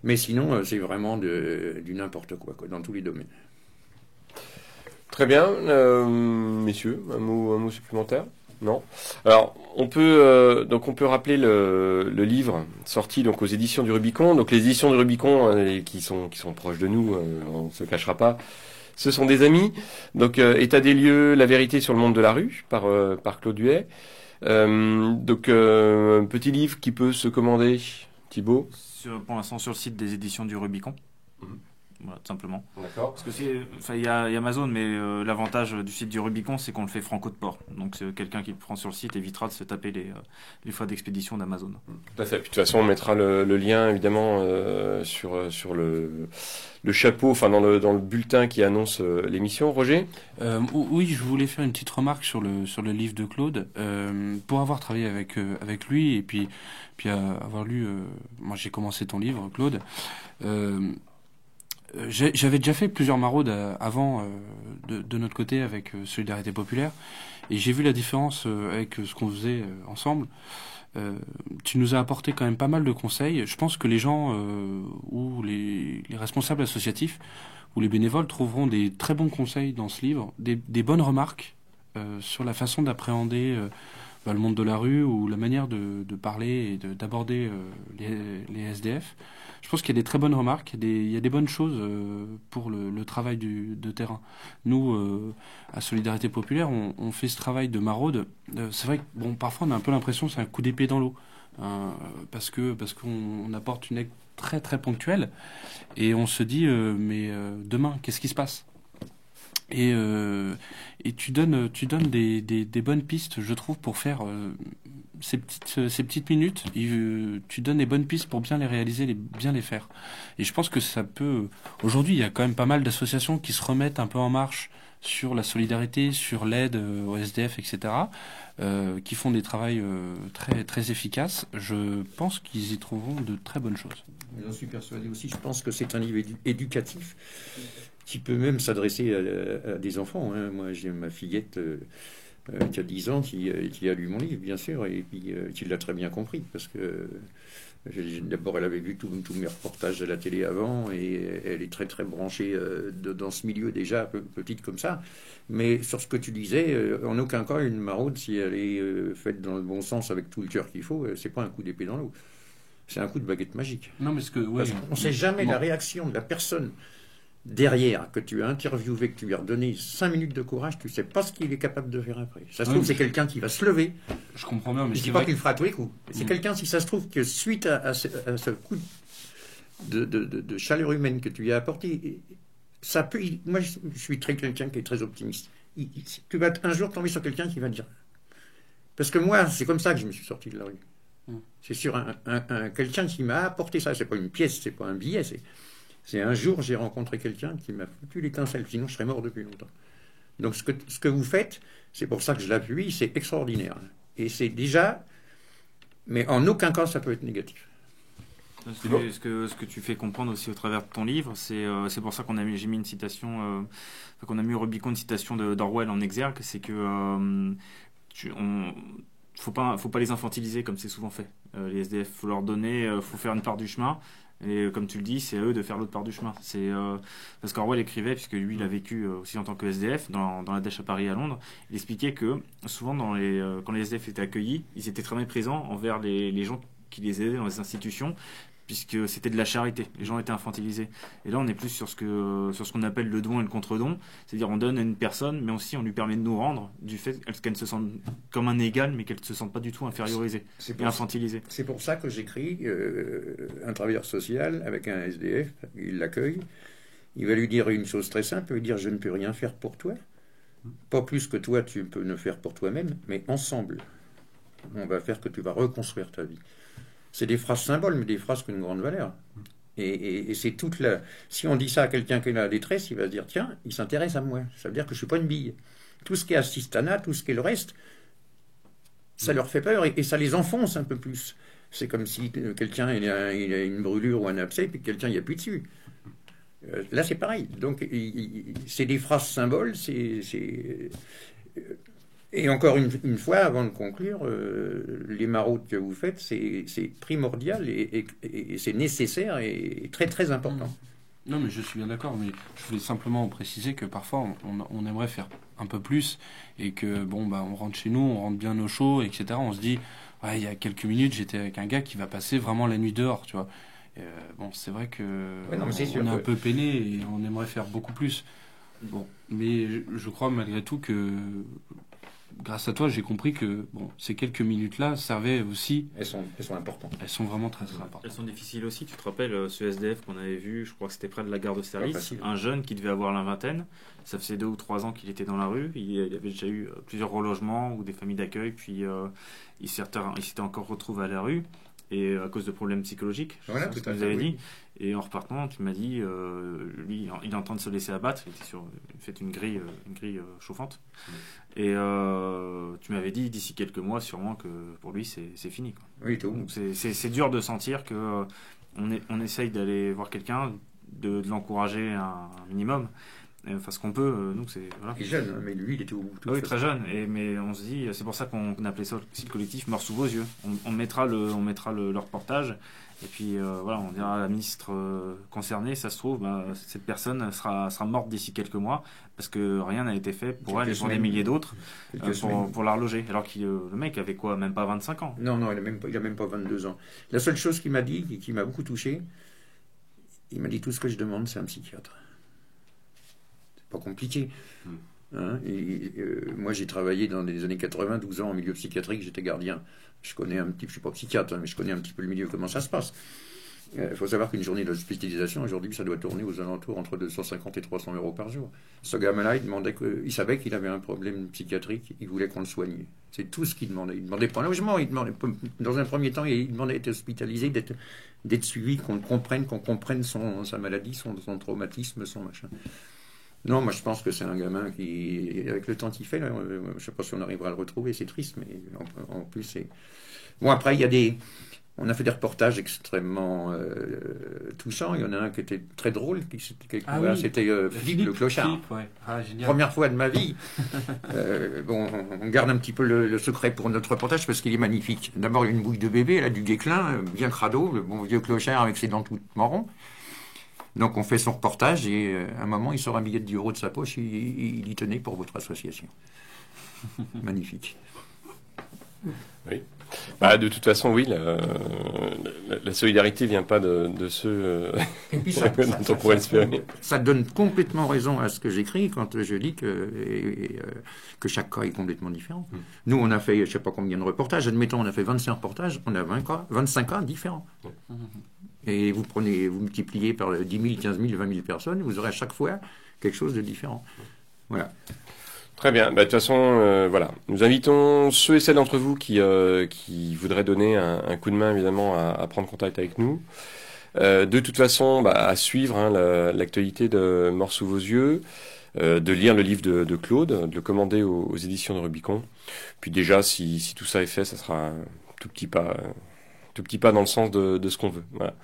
Mais sinon, c'est vraiment du n'importe quoi, dans tous les domaines. Très bien. Messieurs, un mot supplémentaire ? Non. Alors, on peut rappeler le livre sorti donc aux éditions du Rubicon. Donc les éditions du Rubicon qui sont proches de nous, on ne se cachera pas. Ce sont des amis. Donc état des lieux, la vérité sur le monde de la rue par Claude Huet. Un petit livre qui peut se commander, Thibaut. Pour l'instant sur le site des éditions du Rubicon. Voilà, tout simplement. D'accord. Parce que il y a Amazon, mais l'avantage du site du Rubicon, c'est qu'on le fait franco de port. Donc quelqu'un qui le prend sur le site évitera de se taper les frais d'expédition d'Amazon. Tout à fait. Puis, de toute façon, on mettra le lien évidemment sur le chapeau, enfin dans le bulletin qui annonce l'émission. Roger. Oui, je voulais faire une petite remarque sur le livre de Claude. Pour avoir travaillé avec lui et puis avoir lu, moi j'ai commencé ton livre, Claude. J'avais déjà fait plusieurs maraudes avant de notre côté avec Solidarité Populaire Et j'ai vu la différence avec ce qu'on faisait ensemble. Tu nous as apporté quand même pas mal de conseils. Je pense que les gens ou les responsables associatifs ou les bénévoles trouveront des très bons conseils dans ce livre, des bonnes remarques sur la façon d'appréhender le monde de la rue ou la manière de parler et d'aborder les SDF. Je pense qu'il y a des très bonnes remarques, il y a des bonnes choses pour le travail de terrain. Nous, à Solidarité Populaire, on fait ce travail de maraude. C'est vrai que parfois on a un peu l'impression que c'est un coup d'épée dans l'eau, parce qu'on apporte une aide très très ponctuelle et on se dit mais demain, qu'est-ce qui se passe ? Et tu donnes des bonnes pistes, je trouve, pour faire ces petites minutes. Tu donnes des bonnes pistes pour bien les réaliser, bien les faire. Et je pense que ça peut... Aujourd'hui, il y a quand même pas mal d'associations qui se remettent un peu en marche sur la solidarité, sur l'aide au SDF, etc., qui font des travails très, très efficaces. Je pense qu'ils y trouveront de très bonnes choses. J'en suis persuadé aussi. Je pense que c'est un livre éducatif qui peut même s'adresser à des enfants. Hein. Moi, j'ai ma fillette qui a 10 ans qui a lu mon livre, bien sûr, et puis qui l'a très bien compris, parce que d'abord, elle avait vu tous mes reportages à la télé avant, et elle est très, très branchée dans ce milieu déjà, petite comme ça. Mais sur ce que tu disais, en aucun cas, une maraude, si elle est faite dans le bon sens, avec tout le cœur qu'il faut, c'est pas un coup d'épée dans l'eau. C'est un coup de baguette magique. Non, mais on ne sait jamais la réaction de la personne derrière, que tu as interviewé, que tu lui as redonné 5 minutes de courage, tu ne sais pas ce qu'il est capable de faire après. Ça se trouve, c'est quelqu'un qui va se lever. Je comprends bien, mais je ne dis pas qu'il le fera à tous les coups. C'est quelqu'un, si ça se trouve, que suite à ce coup de chaleur humaine que tu lui as apporté, ça peut... Moi, je suis quelqu'un qui est très optimiste. Tu vas un jour tomber sur quelqu'un qui va te dire... Parce que moi, c'est comme ça que je me suis sorti de la rue. C'est sur quelqu'un qui m'a apporté ça. C'est pas une pièce, c'est pas un billet, c'est un jour j'ai rencontré quelqu'un qui m'a foutu l'étincelle, sinon je serais mort depuis longtemps. Donc ce que vous faites, c'est pour ça que je l'appuie, c'est extraordinaire. Et c'est déjà, mais en aucun cas ça peut être négatif. Ce que tu fais comprendre aussi au travers de ton livre, c'est pour ça j'ai mis une citation, qu'on a mis au Rubicon une citation d'Orwell en exergue, c'est que faut pas les infantiliser comme c'est souvent fait. Les SDF, faut leur donner, faut faire une part du chemin. Et comme tu le dis, c'est à eux de faire l'autre part du chemin. C'est parce qu'Orwell écrivait, puisque lui il a vécu aussi en tant que SDF dans la Dèche à Paris et à Londres, il expliquait que souvent quand les SDF étaient accueillis, ils étaient très méprisants envers les gens qui les aidaient dans les institutions, puisque c'était de la charité, les gens étaient infantilisés. Et là on est plus sur ce qu'on appelle le don et le contre-don, c'est-à-dire on donne à une personne, mais aussi on lui permet de nous rendre du fait qu'elle se sente comme un égal, mais qu'elle ne se sente pas du tout infériorisée et infantilisée. C'est pour ça que j'écris un travailleur social avec un SDF, il l'accueille, il va lui dire une chose très simple, il va lui dire je ne peux rien faire pour toi, pas plus que toi tu peux ne faire pour toi-même, mais ensemble on va faire que tu vas reconstruire ta vie. C'est des phrases symboles, mais des phrases qui ont une grande valeur. Et c'est toute la... Si on dit ça à quelqu'un qui est dans la détresse, il va se dire, tiens, il s'intéresse à moi. Ça veut dire que je ne suis pas une bille. Tout ce qui est assistanat, tout ce qui est le reste, ça leur fait peur et ça les enfonce un peu plus. C'est comme si quelqu'un il a une brûlure ou un abcès, et puis quelqu'un y appuie dessus. Là, c'est pareil. Donc, c'est des phrases symboles, Et encore une fois, avant de conclure, les maraudes que vous faites, c'est primordial et c'est nécessaire et très très important. Non, mais je suis bien d'accord, mais je voulais simplement préciser que parfois on aimerait faire un peu plus et que on rentre chez nous, on rentre bien au chaud, etc. On se dit, ouais, il y a quelques minutes, j'étais avec un gars qui va passer vraiment la nuit dehors, tu vois. C'est vrai que on est un peu peiné et on aimerait faire beaucoup plus. Mais je crois malgré tout que grâce à toi, j'ai compris que ces quelques minutes-là servaient aussi. Elles sont importantes. Elles sont vraiment très, très importantes. Elles sont difficiles aussi. Tu te rappelles ce SDF qu'on avait vu, je crois que c'était près de la gare de Service, un jeune qui devait avoir la vingtaine. Ça faisait 2 ou 3 ans qu'il était dans la rue. Il avait déjà eu plusieurs relogements ou des familles d'accueil. Puis il s'était encore retrouvé à la rue. Et à cause de problèmes psychologiques, voilà, c'est ce que vous avez dit. Et en repartant, tu m'as dit, lui, il est en train de se laisser abattre. Il fait une grille chauffante. Et tu m'avais dit, d'ici quelques mois, sûrement que pour lui, c'est fini, quoi. Oui, tout. Donc c'est dur de sentir que on essaye d'aller voir quelqu'un, de l'encourager un minimum. Enfin, ce qu'on peut, nous, c'est... Voilà. Il est jeune, hein, mais lui, il était au bout. Oui, très jeune. Mais on se dit, c'est pour ça qu'on appelait ça aussi le collectif Mort sous vos yeux. On mettra le reportage. Et puis, voilà, on dira à la ministre concernée, ça se trouve, cette personne sera morte d'ici quelques mois, parce que rien n'a été fait pour elle et pour des milliers d'autres pour la reloger. Alors que le mec avait quoi, même pas 25 ans? Non, il a même pas 22 ans. La seule chose qu'il m'a dit, qui m'a beaucoup touché, il m'a dit tout ce que je demande, c'est un psychiatre. C'est pas compliqué. Hein, moi, j'ai travaillé dans les années 80, 12 ans en milieu psychiatrique, j'étais gardien. Je suis pas psychiatre, hein, mais je connais un petit peu le milieu, comment ça se passe. Il faut savoir qu'une journée d'hospitalisation, aujourd'hui, ça doit tourner aux alentours entre 250 et 300 euros par jour. Ce gamin-là, il savait qu'il avait un problème psychiatrique, il voulait qu'on le soigne. C'est tout ce qu'il demandait. Il demandait pas un logement, dans un premier temps, il demandait d'être hospitalisé, d'être suivi, qu'on comprenne sa maladie, son traumatisme, son machin. Non, moi je pense que c'est un gamin qui, avec le temps qu'il fait, là, je ne sais pas si on arrivera à le retrouver, c'est triste, mais en plus c'est... Bon, après, on a fait des reportages extrêmement touchants. Il y en a un qui était très drôle, c'était Philippe le Clochard. Philippe, ouais. Génial. Première fois de ma vie. On garde un petit peu le secret pour notre reportage parce qu'il est magnifique. D'abord, il y a une bouille de bébé, là, du Guesclin, bien crado, le bon vieux Clochard avec ses dents toutes marron. Donc on fait son reportage et à un moment il sort un billet de 10 € de sa poche, il y tenait pour votre association. Magnifique. Oui. De toute façon, oui, la solidarité vient pas de ceux et puis dont on pourrait espérer. Ça donne complètement raison à ce que j'écris quand je dis que chaque cas est complètement différent. Nous, on a fait, je ne sais pas combien de reportages, admettons, on a fait 25 reportages, on a 25 cas différents. Et vous multipliez par 10 000, 15 000, 20 000 personnes, vous aurez à chaque fois quelque chose de différent. Voilà. Très bien. De toute façon, voilà. Nous invitons ceux et celles d'entre vous qui voudraient donner un coup de main, évidemment, à prendre contact avec nous. De toute façon, à suivre l'actualité de Mort sous vos yeux, de lire le livre de Claude, de le commander aux éditions de Rubicon. Puis déjà, si tout ça est fait, ça sera un tout petit pas dans le sens de ce qu'on veut. Voilà.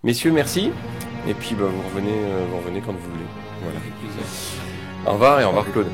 Messieurs, merci. Et puis, vous revenez quand vous voulez. Voilà. Avec plaisir. Au revoir et au revoir Claude.